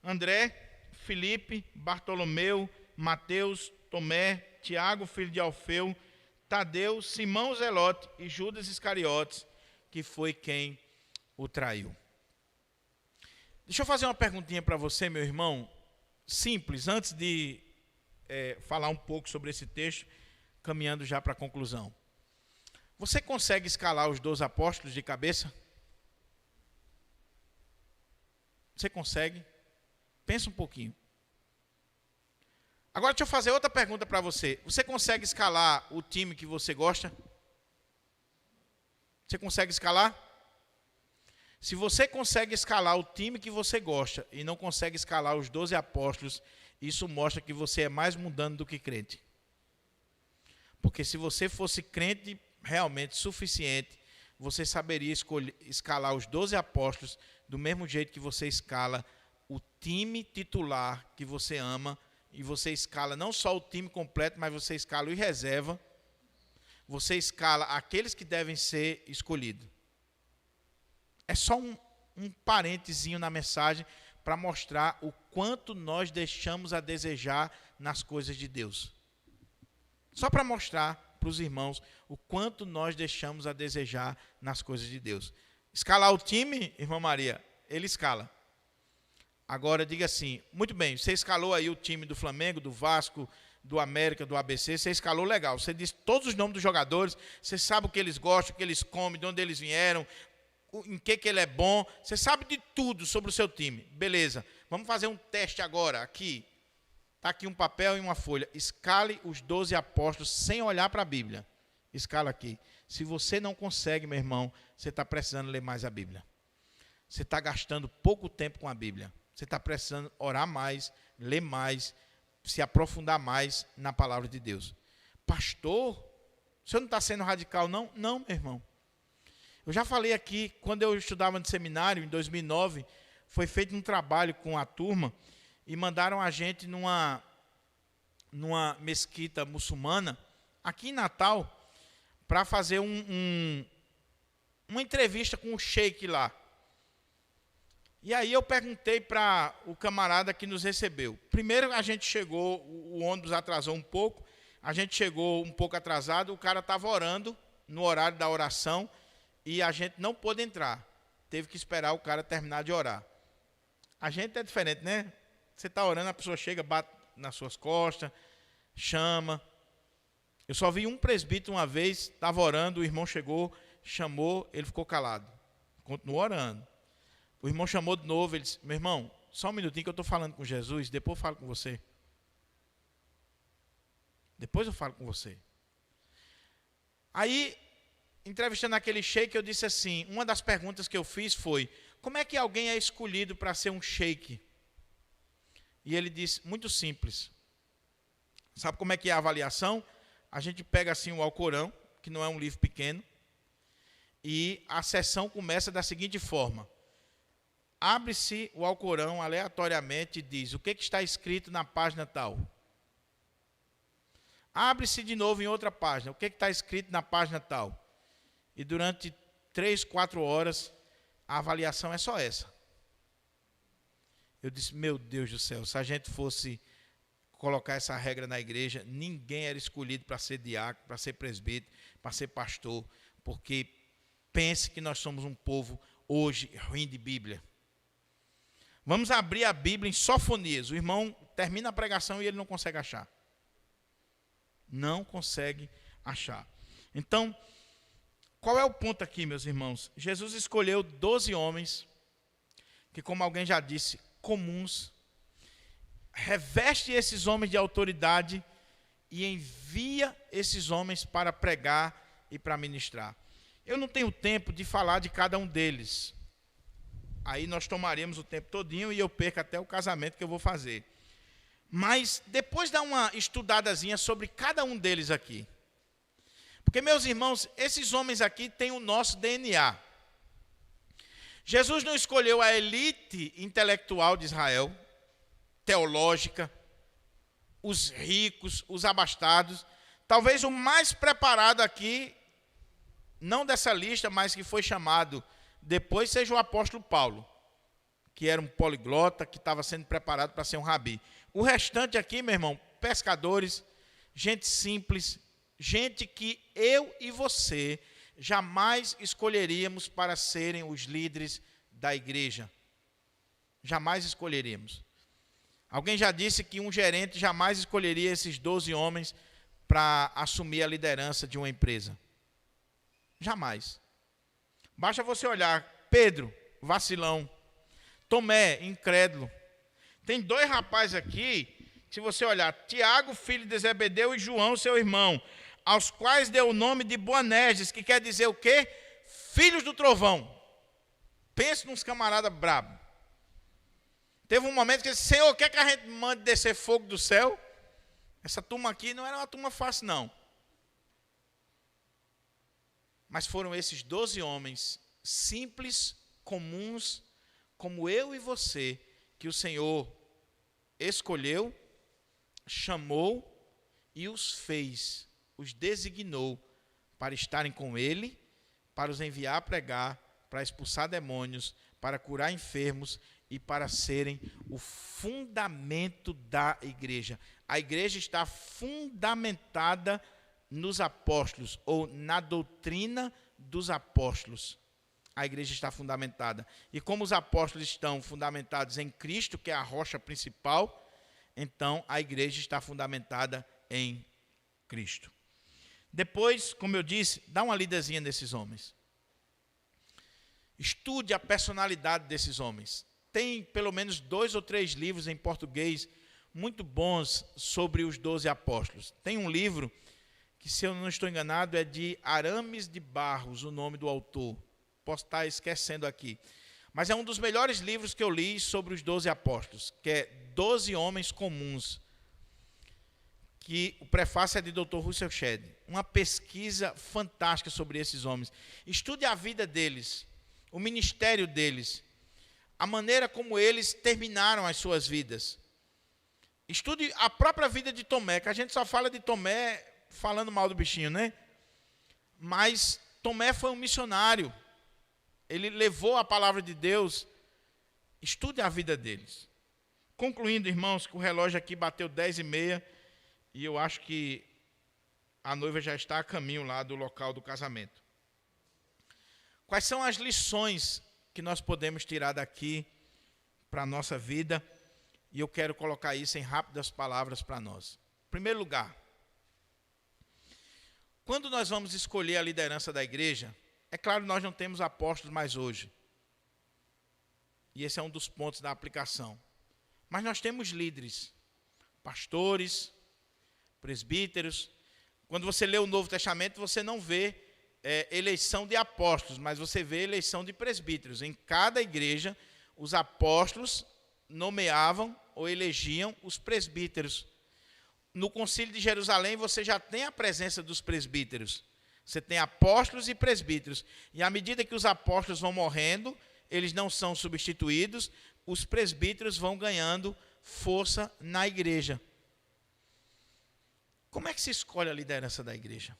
André, Filipe, Bartolomeu, Mateus, Tomé, Tiago, filho de Alfeu, Tadeu, Simão Zelote e Judas Iscariotes, que foi quem o traiu. Deixa eu fazer uma perguntinha para você, meu irmão, simples, antes de falar um pouco sobre esse texto, caminhando já para a conclusão. Você consegue escalar os 12 apóstolos de cabeça? Você consegue? Pensa um pouquinho. Agora deixa eu fazer outra pergunta para você. Você consegue escalar o time que você gosta? Você consegue escalar? Se você consegue escalar o time que você gosta e não consegue escalar os 12 apóstolos, isso mostra que você é mais mundano do que crente. Porque se você fosse crente realmente suficiente, você saberia escalar os 12 apóstolos do mesmo jeito que você escala o time titular que você ama, e você escala não só o time completo, mas você escala o reserva, você escala aqueles que devem ser escolhidos. É só um parentezinho na mensagem para mostrar o quanto nós deixamos a desejar nas coisas de Deus. Só para mostrar para os irmãos o quanto nós deixamos a desejar nas coisas de Deus. Escalar o time, irmã Maria, ele escala. Agora diga assim, muito bem, você escalou aí o time do Flamengo, do Vasco, do América, do ABC, você escalou legal. Você disse todos os nomes dos jogadores, você sabe o que eles gostam, o que eles comem, de onde eles vieram, em que ele é bom, você sabe de tudo sobre o seu time. Beleza, vamos fazer um teste agora, aqui. Está aqui um papel e uma folha. Escale os 12 apóstolos sem olhar para a Bíblia. Escala aqui. Se você não consegue, meu irmão, você está precisando ler mais a Bíblia. Você está gastando pouco tempo com a Bíblia. Você está precisando orar mais, ler mais, se aprofundar mais na palavra de Deus. Pastor, o senhor não está sendo radical, não? Não, meu irmão. Eu já falei aqui, quando eu estudava no seminário, em 2009, foi feito um trabalho com a turma e mandaram a gente numa mesquita muçulmana, aqui em Natal, para fazer uma entrevista com o sheik lá. E aí eu perguntei para o camarada que nos recebeu. Primeiro a gente chegou, o ônibus atrasou um pouco, a gente chegou um pouco atrasado, o cara estava orando no horário da oração e a gente não pôde entrar. Teve que esperar o cara terminar de orar. A gente é diferente, né? Você está orando, a pessoa chega, bate nas suas costas, chama. Eu só vi um presbítero uma vez, estava orando, o irmão chegou, chamou, ele ficou calado. Continuou orando. O irmão chamou de novo, ele disse, meu irmão, só um minutinho que eu estou falando com Jesus, depois eu falo com você. Depois eu falo com você. Aí, entrevistando aquele sheik, eu disse assim, uma das perguntas que eu fiz foi, como é que alguém é escolhido para ser um sheik? E ele disse, muito simples. Sabe como é que é a avaliação? A gente pega assim o Alcorão, que não é um livro pequeno, e a sessão começa da seguinte forma. Abre-se o Alcorão aleatoriamente e diz, o que está escrito na página tal? Abre-se de novo em outra página, o que está escrito na página tal? E durante 3, 4 horas, a avaliação é só essa. Eu disse, meu Deus do céu, se a gente fosse colocar essa regra na igreja, ninguém era escolhido para ser diácono, para ser presbítero, para ser pastor, porque pense que nós somos um povo hoje ruim de Bíblia. Vamos abrir a Bíblia em Sofonias. O irmão termina a pregação e ele não consegue achar. Não consegue achar. Então, qual é o ponto aqui, meus irmãos? Jesus escolheu 12 homens, que como alguém já disse, comuns, reveste esses homens de autoridade e envia esses homens para pregar e para ministrar. Eu não tenho tempo de falar de cada um deles. Aí nós tomaríamos o tempo todinho e eu perco até o casamento que eu vou fazer. Mas depois dá uma estudadazinha sobre cada um deles aqui. Porque, meus irmãos, esses homens aqui têm o nosso DNA. Jesus não escolheu a elite intelectual de Israel, teológica, os ricos, os abastados. Talvez o mais preparado aqui, não dessa lista, mas que foi chamado depois, seja o apóstolo Paulo, que era um poliglota, que estava sendo preparado para ser um rabi. O restante aqui, meu irmão, pescadores, gente simples, gente que eu e você jamais escolheríamos para serem os líderes da igreja. Jamais escolheríamos. Alguém já disse que um gerente jamais escolheria esses 12 homens para assumir a liderança de uma empresa. Jamais. Basta você olhar, Pedro, vacilão, Tomé, incrédulo. Tem 2 rapazes aqui, se você olhar, Tiago, filho de Zebedeu, e João, seu irmão, aos quais deu o nome de Boanerges, que quer dizer o quê? Filhos do trovão. Pense nos camaradas brabos. Teve um momento que ele disse, Senhor, quer que a gente mande descer fogo do céu? Essa turma aqui não era uma turma fácil, não. Mas foram esses 12 homens, simples, comuns, como eu e você, que o Senhor escolheu, chamou e os fez, os designou para estarem com Ele, para os enviar a pregar, para expulsar demônios, para curar enfermos e para serem o fundamento da igreja. A igreja está fundamentada nos apóstolos, ou na doutrina dos apóstolos. A igreja está fundamentada. E como os apóstolos estão fundamentados em Cristo, que é a rocha principal, então a igreja está fundamentada em Cristo. Depois, como eu disse, dá uma lidazinha nesses homens. Estude a personalidade desses homens. Tem pelo menos 2 ou 3 livros em português muito bons sobre os 12 apóstolos. Tem um livro que, se eu não estou enganado, é de Arames de Barros, o nome do autor. Posso estar esquecendo aqui. Mas é um dos melhores livros que eu li sobre os 12 apóstolos, que é 12 Homens Comuns, que o prefácio é de Dr. Russell Shedd. Uma pesquisa fantástica sobre esses homens. Estude a vida deles, o ministério deles, a maneira como eles terminaram as suas vidas. Estude a própria vida de Tomé, que a gente só fala de Tomé falando mal do bichinho, né? Mas Tomé foi um missionário. Ele levou a palavra de Deus. Estude a vida deles. Concluindo, irmãos, que o relógio aqui bateu 10h30 e eu acho que a noiva já está a caminho lá do local do casamento. Quais são as lições que nós podemos tirar daqui para a nossa vida? E eu quero colocar isso em rápidas palavras para nós. Em primeiro lugar, quando nós vamos escolher a liderança da igreja, é claro que nós não temos apóstolos mais hoje. E esse é um dos pontos da aplicação. Mas nós temos líderes, pastores, presbíteros. Quando você lê o Novo Testamento, você não vê eleição de apóstolos, mas você vê eleição de presbíteros. Em cada igreja, os apóstolos nomeavam ou elegiam os presbíteros. No Concílio de Jerusalém, você já tem a presença dos presbíteros. Você tem apóstolos e presbíteros. E à medida que os apóstolos vão morrendo, eles não são substituídos, os presbíteros vão ganhando força na igreja. Como é que se escolhe a liderança da igreja?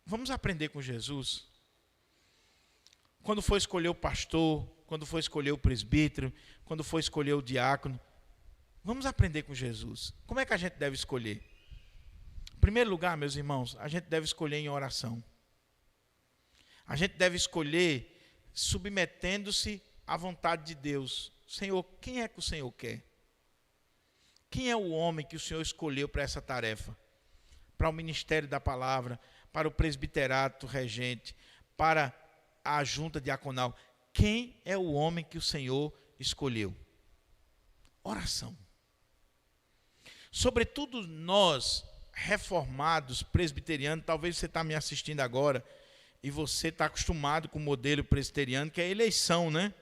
Vamos aprender com Jesus. Quando for escolher o pastor, quando for escolher o presbítero, quando for escolher o diácono, vamos aprender com Jesus. Como é que a gente deve escolher? Em primeiro lugar, meus irmãos, a gente deve escolher em oração. A gente deve escolher submetendo-se à vontade de Deus. Senhor, quem é que o Senhor quer? Quem é o homem que o Senhor escolheu para essa tarefa? Para o ministério da palavra, para o presbiterato regente, para a junta diaconal. Quem é o homem que o Senhor escolheu? Oração. Sobretudo nós, reformados, presbiterianos, talvez você está me assistindo agora, e você está acostumado com o modelo presbiteriano, que é eleição, né?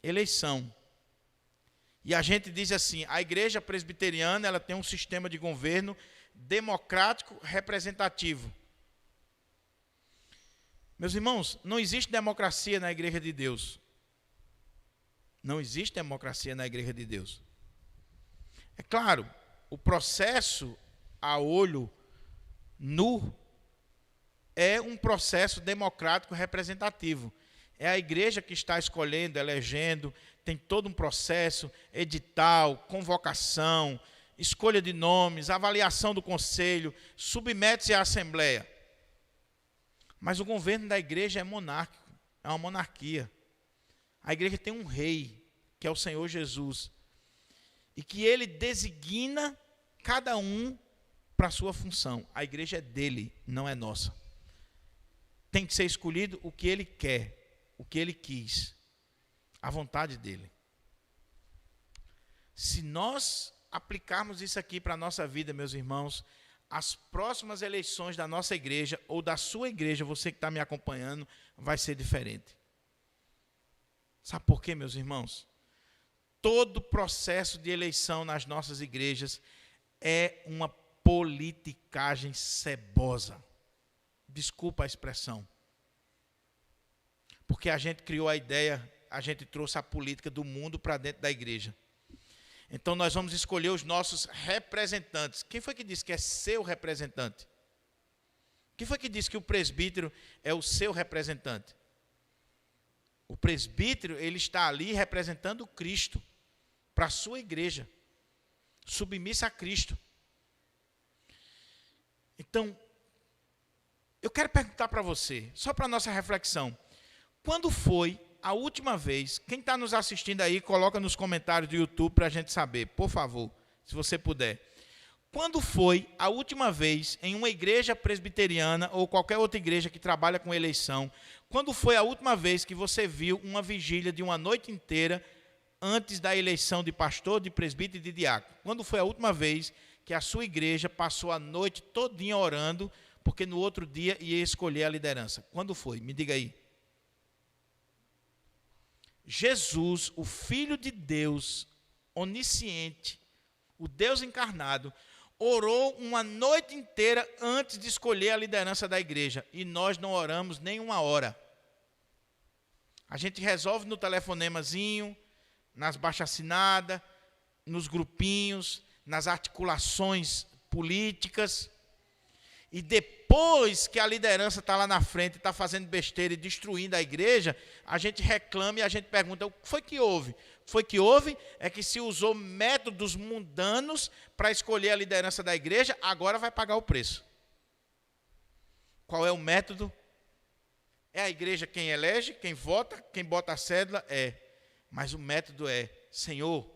Eleição. E a gente diz assim, a igreja presbiteriana, ela tem um sistema de governo democrático representativo. Meus irmãos, não existe democracia na igreja de Deus. Não existe democracia na igreja de Deus. É claro, o processo a olho nu é um processo democrático representativo. É a igreja que está escolhendo, elegendo, tem todo um processo, edital, convocação, escolha de nomes, avaliação do conselho, submete-se à assembleia. Mas o governo da igreja é monárquico, é uma monarquia. A igreja tem um rei, que é o Senhor Jesus, e que ele designa cada um para a sua função. A igreja é dele, não é nossa. Tem que ser escolhido o que ele quer, o que ele quis, a vontade dele. Se nós aplicarmos isso aqui para a nossa vida, meus irmãos, as próximas eleições da nossa igreja, ou da sua igreja, você que está me acompanhando, vai ser diferente. Sabe por quê, meus irmãos? Todo processo de eleição nas nossas igrejas é uma politicagem cebosa. Desculpa a expressão. Porque a gente criou a ideia, a gente trouxe a política do mundo para dentro da igreja. Então nós vamos escolher os nossos representantes. Quem foi que disse que é seu representante? Quem foi que disse que o presbítero é o seu representante? O presbítero, ele está ali representando Cristo para a sua igreja, submissa a Cristo. Então, eu quero perguntar para você, só para a nossa reflexão, quando foi a última vez, quem está nos assistindo aí, coloca nos comentários do YouTube para a gente saber, por favor, se você puder. Quando foi a última vez em uma igreja presbiteriana ou qualquer outra igreja que trabalha com eleição, quando foi a última vez que você viu uma vigília de uma noite inteira antes da eleição de pastor, de presbítero e de diácono? Quando foi a última vez que a sua igreja passou a noite todinha orando, porque no outro dia ia escolher a liderança? Quando foi? Me diga aí. Jesus, o Filho de Deus, onisciente, o Deus encarnado, orou uma noite inteira antes de escolher a liderança da igreja. E nós não oramos nem uma hora. A gente resolve no telefonemazinho, nas baixo-assinadas, nos grupinhos, nas articulações políticas. E depois que a liderança está lá na frente, está fazendo besteira e destruindo a igreja, a gente reclama e a gente pergunta, o que foi que houve? O que foi que houve é que se usou métodos mundanos para escolher a liderança da igreja, agora vai pagar o preço. Qual é o método? É a igreja quem elege, quem vota, quem bota a cédula? É. Mas o método é, Senhor,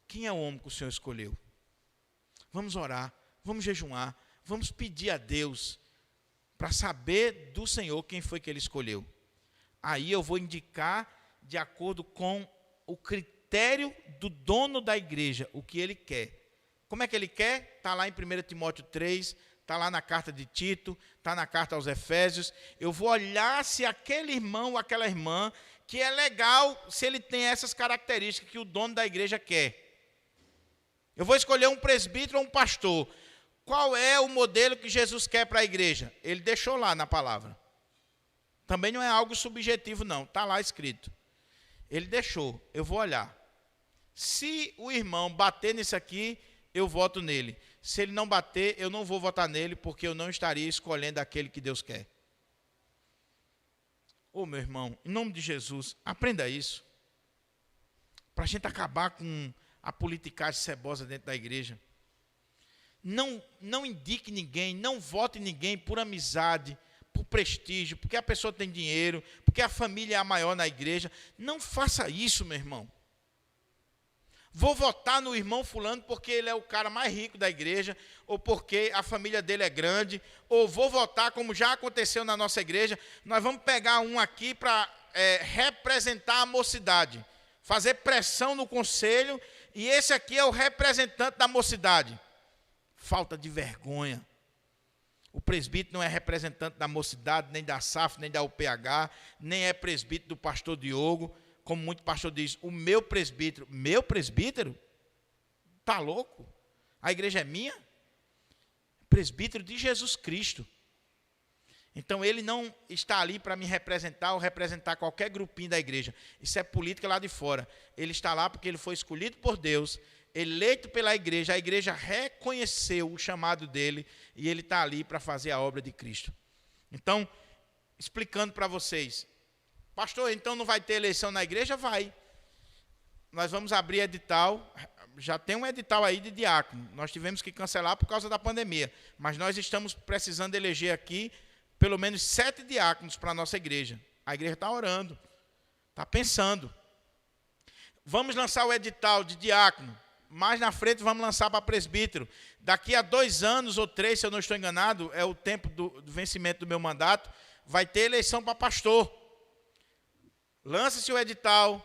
quem é o homem que o Senhor escolheu? Vamos orar, vamos jejuar, vamos pedir a Deus para saber do Senhor quem foi que Ele escolheu. Aí eu vou indicar de acordo com o critério do dono da igreja, o que ele quer. Como é que ele quer? Está lá em 1 Timóteo 3, está lá na carta de Tito, está na carta aos Efésios. Eu vou olhar se aquele irmão ou aquela irmã, que é legal, se ele tem essas características que o dono da igreja quer. Eu vou escolher um presbítero ou um pastor. Qual é o modelo que Jesus quer para a igreja? Ele deixou lá na palavra. Também não é algo subjetivo, não. Está lá escrito. Ele deixou. Eu vou olhar. Se o irmão bater nisso aqui, eu voto nele. Se ele não bater, eu não vou votar nele, porque eu não estaria escolhendo aquele que Deus quer. Ô, meu irmão, em nome de Jesus, aprenda isso. Para a gente acabar com a politicagem cebosa dentro da igreja. Não indique ninguém, não vote ninguém por amizade, por prestígio, porque a pessoa tem dinheiro, porque a família é a maior na igreja. Não faça isso, meu irmão. Vou votar no irmão fulano porque ele é o cara mais rico da igreja, ou porque a família dele é grande, ou vou votar, como já aconteceu na nossa igreja, nós vamos pegar um aqui para representar a mocidade, fazer pressão no conselho, e esse aqui é o representante da mocidade. Falta de vergonha. O presbítero não é representante da mocidade, nem da SAF, nem da UPH, nem é presbítero do pastor Diogo, como muito pastor diz, o meu presbítero, está louco? A igreja é minha? Presbítero de Jesus Cristo. Então ele não está ali para me representar ou representar qualquer grupinho da igreja. Isso é política lá de fora. Ele está lá porque ele foi escolhido por Deus, eleito pela igreja, a igreja reconheceu o chamado dele e ele está ali para fazer a obra de Cristo. Então, explicando para vocês, pastor, então não vai ter eleição na igreja? Vai. Nós vamos abrir edital, já tem um edital aí de diácono, nós tivemos que cancelar por causa da pandemia, mas nós estamos precisando eleger aqui pelo menos 7 diáconos para a nossa igreja. A igreja está orando, está pensando. Vamos lançar o edital de diácono. Mais na frente vamos lançar para presbítero. Daqui a 2 anos ou 3, se eu não estou enganado, é o tempo do vencimento do meu mandato, vai ter eleição para pastor. Lança-se o edital,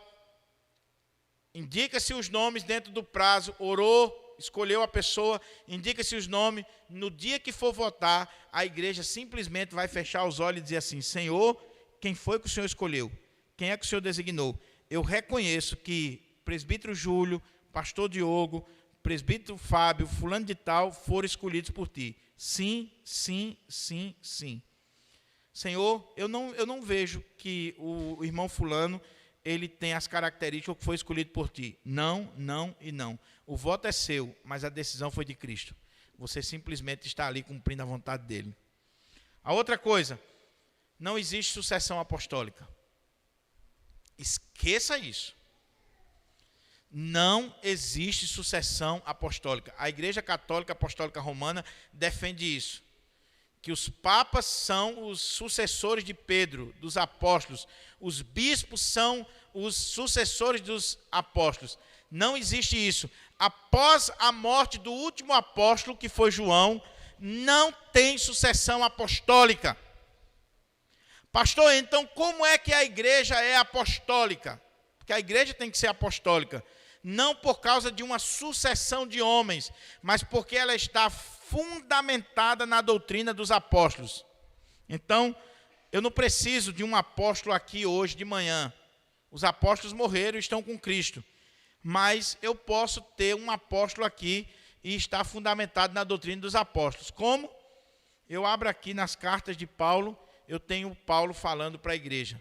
indica-se os nomes dentro do prazo, orou, escolheu a pessoa, indica-se os nomes. No dia que for votar, a igreja simplesmente vai fechar os olhos e dizer assim, Senhor, quem foi que o Senhor escolheu? Quem é que o Senhor designou? Eu reconheço que presbítero Júlio, pastor Diogo, presbítero Fábio, fulano de tal, foram escolhidos por ti. Sim, sim, sim, sim. Senhor, eu não vejo que o irmão fulano, ele tem as características que foi escolhido por ti. Não, não e não. O voto é seu, mas a decisão foi de Cristo. Você simplesmente está ali cumprindo a vontade dele. A outra coisa, não existe sucessão apostólica. Esqueça isso. Não existe sucessão apostólica. A Igreja Católica Apostólica Romana defende isso. Que os papas são os sucessores de Pedro, dos apóstolos. Os bispos são os sucessores dos apóstolos. Não existe isso. Após a morte do último apóstolo, que foi João, não tem sucessão apostólica. Pastor, então como é que a igreja é apostólica? Porque a igreja tem que ser apostólica. Não por causa de uma sucessão de homens, mas porque ela está fundamentada na doutrina dos apóstolos. Então, eu não preciso de um apóstolo aqui hoje de manhã. Os apóstolos morreram e estão com Cristo. Mas eu posso ter um apóstolo aqui e estar fundamentado na doutrina dos apóstolos. Como? Eu abro aqui nas cartas de Paulo, eu tenho Paulo falando para a igreja.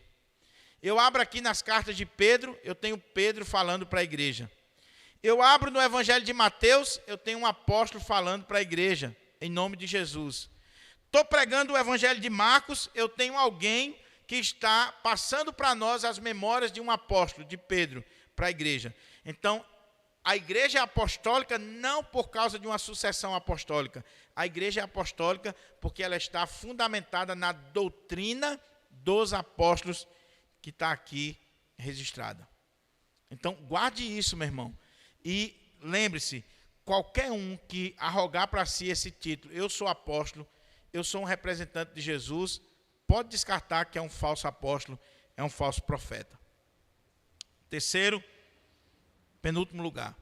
Eu abro aqui nas cartas de Pedro, eu tenho Pedro falando para a igreja. Eu abro no Evangelho de Mateus, eu tenho um apóstolo falando para a igreja, em nome de Jesus. Estou pregando o Evangelho de Marcos, eu tenho alguém que está passando para nós as memórias de um apóstolo, de Pedro, para a igreja. Então, a igreja é apostólica não por causa de uma sucessão apostólica. A igreja é apostólica porque ela está fundamentada na doutrina dos apóstolos que está aqui registrada. Então, guarde isso, meu irmão. E lembre-se, qualquer um que arrogar para si esse título, eu sou apóstolo, eu sou um representante de Jesus, pode descartar que é um falso apóstolo, é um falso profeta. Terceiro, penúltimo lugar.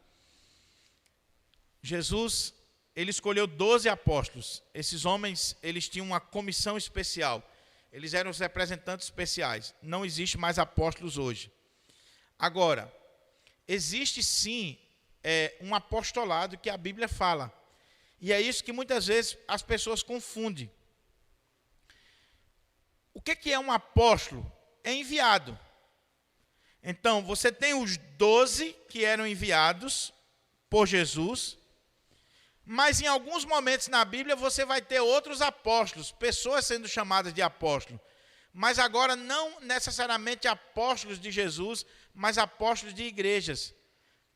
Jesus, ele escolheu 12 apóstolos. Esses homens, eles tinham uma comissão especial. Eles eram os representantes especiais. Não existe mais apóstolos hoje. Agora, existe sim um apostolado que a Bíblia fala. E é isso que muitas vezes as pessoas confundem. O que é um apóstolo? É enviado. Então, você tem os 12 que eram enviados por Jesus, mas em alguns momentos na Bíblia você vai ter outros apóstolos, pessoas sendo chamadas de apóstolo. Mas agora não necessariamente apóstolos de Jesus, mas apóstolos de igrejas.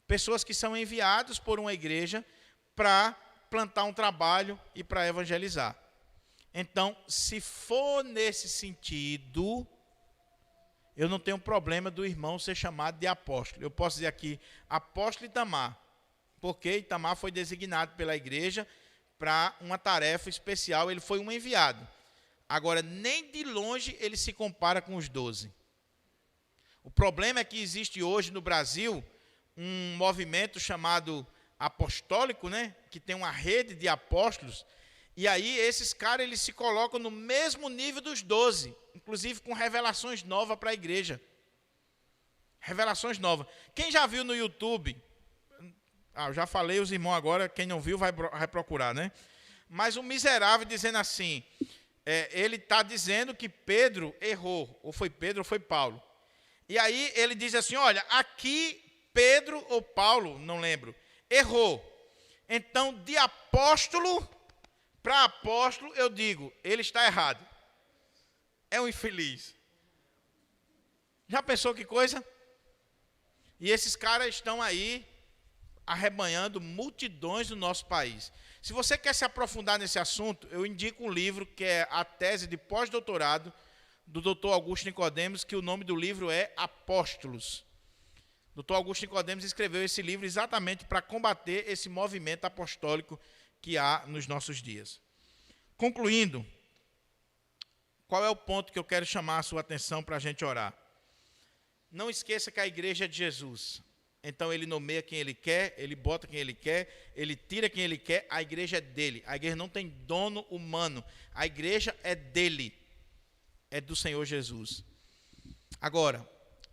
Pessoas que são enviados por uma igreja para plantar um trabalho e para evangelizar. Então, se for nesse sentido, eu não tenho problema do irmão ser chamado de apóstolo. Eu posso dizer aqui, apóstolo Itamar, porque Itamar foi designado pela igreja para uma tarefa especial, ele foi um enviado. Agora, nem de longe ele se compara com os 12. O problema é que existe hoje no Brasil um movimento chamado apostólico, né, que tem uma rede de apóstolos, e aí esses caras eles se colocam no mesmo nível dos 12, inclusive com revelações novas para a igreja. Revelações novas. Quem já viu no YouTube, eu já falei, os irmãos agora, quem não viu vai procurar, né? Mas um miserável dizendo assim, ele está dizendo que Pedro errou, ou foi Pedro ou foi Paulo. E aí ele diz assim, olha, aqui Pedro ou Paulo, não lembro, errou. Então, de apóstolo para apóstolo, eu digo, ele está errado. É um infeliz. Já pensou que coisa? E esses caras estão aí arrebanhando multidões do nosso país. Se você quer se aprofundar nesse assunto, eu indico um livro que é a tese de pós-doutorado do Dr. Augusto Nicodemos, que o nome do livro é Apóstolos. O Dr. Augusto Nicodemos escreveu esse livro exatamente para combater esse movimento apostólico que há nos nossos dias. Concluindo, qual é o ponto que eu quero chamar a sua atenção para a gente orar? Não esqueça que a igreja é de Jesus. Então ele nomeia quem ele quer, ele bota quem ele quer, ele tira quem ele quer, a igreja é dele. A igreja não tem dono humano, a igreja é dele, é do Senhor Jesus. Agora,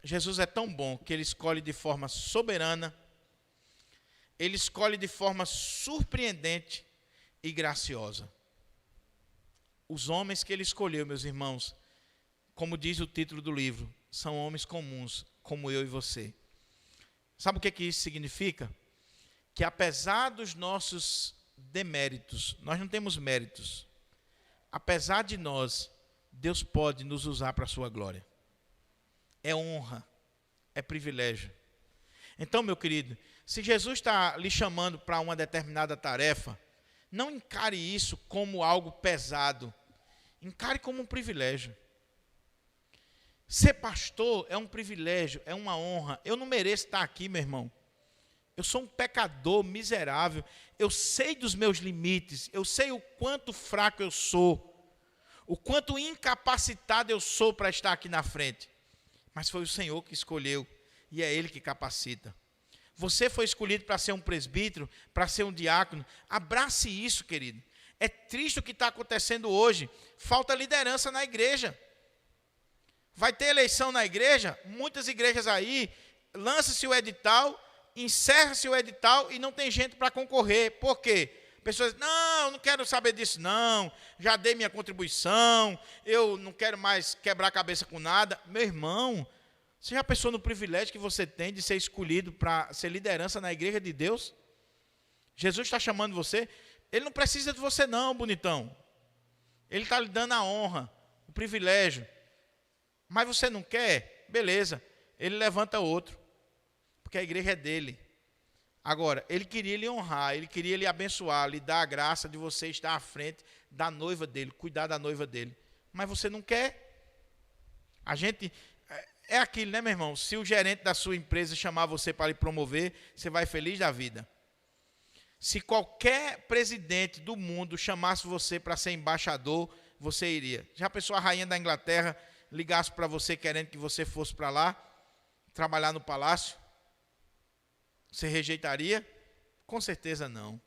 Jesus é tão bom que ele escolhe de forma soberana, ele escolhe de forma surpreendente e graciosa. Os homens que ele escolheu, meus irmãos, como diz o título do livro, são homens comuns, como eu e você. Sabe o que isso significa? Que apesar dos nossos deméritos, nós não temos méritos, apesar de nós, Deus pode nos usar para a sua glória. É honra, é privilégio. Então, meu querido, se Jesus está lhe chamando para uma determinada tarefa, não encare isso como algo pesado. Encare como um privilégio. Ser pastor é um privilégio, é uma honra. Eu não mereço estar aqui, meu irmão. Eu sou um pecador miserável. Eu sei dos meus limites. Eu sei o quanto fraco eu sou. O quanto incapacitado eu sou para estar aqui na frente. Mas foi o Senhor que escolheu. E é Ele que capacita. Você foi escolhido para ser um presbítero, para ser um diácono. Abrace isso, querido. É triste o que está acontecendo hoje. Falta liderança na igreja. Vai ter eleição na igreja, muitas igrejas aí, lança-se o edital, encerra-se o edital e não tem gente para concorrer. Por quê? Pessoas, não quero saber disso não, já dei minha contribuição, eu não quero mais quebrar a cabeça com nada. Meu irmão, você já pensou no privilégio que você tem de ser escolhido para ser liderança na igreja de Deus? Jesus está chamando você, Ele não precisa de você não, bonitão. Ele está lhe dando a honra, o privilégio. Mas você não quer? Beleza, Ele levanta outro, porque a igreja é dele. Agora, Ele queria lhe honrar, Ele queria lhe abençoar, lhe dar a graça de você estar à frente da noiva dele, cuidar da noiva dele. Mas você não quer? A gente, é aquilo, né, meu irmão? Se o gerente da sua empresa chamar você para lhe promover, você vai feliz da vida. Se qualquer presidente do mundo chamasse você para ser embaixador, você iria. Já pensou a rainha da Inglaterra ligasse para você querendo que você fosse para lá, trabalhar no palácio? Você rejeitaria? Com certeza não.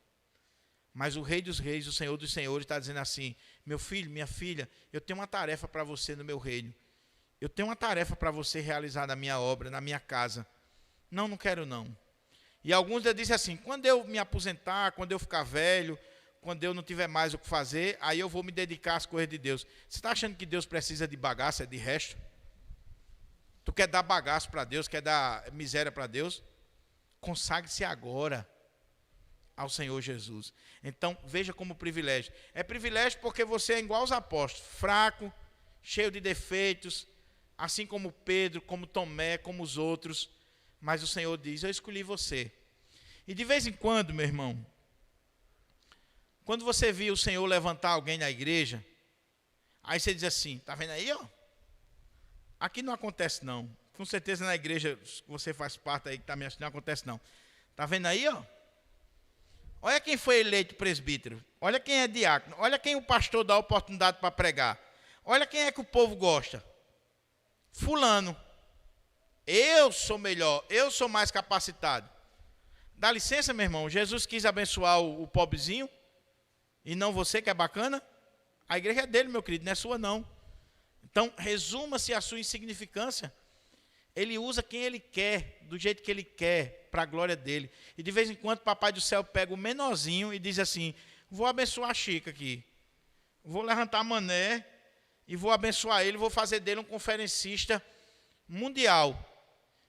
Mas o Rei dos Reis, o Senhor dos Senhores está dizendo assim, meu filho, minha filha, eu tenho uma tarefa para você no meu reino. Eu tenho uma tarefa para você realizar na minha obra, na minha casa. Não quero não. E alguns já dizem assim, quando eu me aposentar, quando eu ficar velho, quando eu não tiver mais o que fazer, aí eu vou me dedicar às coisas de Deus. Você está achando que Deus precisa de bagaça, de resto? Tu quer dar bagaço para Deus, quer dar miséria para Deus? Consagre-se agora ao Senhor Jesus. Então, veja como privilégio. É privilégio porque você é igual aos apóstolos, fraco, cheio de defeitos, assim como Pedro, como Tomé, como os outros. Mas o Senhor diz, eu escolhi você. E de vez em quando, meu irmão, quando você viu o Senhor levantar alguém na igreja, aí você diz assim, está vendo aí, ó? Aqui não acontece não. Com certeza na igreja que você faz parte aí, que está me assistindo, não acontece não. Está vendo aí, ó? Olha quem foi eleito presbítero. Olha quem é diácono. Olha quem o pastor dá oportunidade para pregar. Olha quem é que o povo gosta. Fulano. Eu sou melhor, eu sou mais capacitado. Dá licença, meu irmão, Jesus quis abençoar o pobrezinho, e não você que é bacana. A igreja é dele, meu querido, não é sua não. Então, resuma-se a sua insignificância. Ele usa quem ele quer, do jeito que ele quer, para a glória dele. E de vez em quando, o papai do céu pega o menorzinho e diz assim, vou abençoar a Chica aqui. Vou levantar Mané e vou abençoar ele, vou fazer dele um conferencista mundial.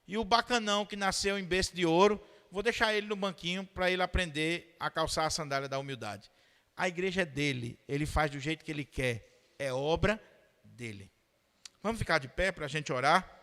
E o bacanão que nasceu em berço de ouro, vou deixar ele no banquinho para ele aprender a calçar a sandália da humildade. A igreja é dele, ele faz do jeito que ele quer, é obra dele. Vamos ficar de pé para a gente orar?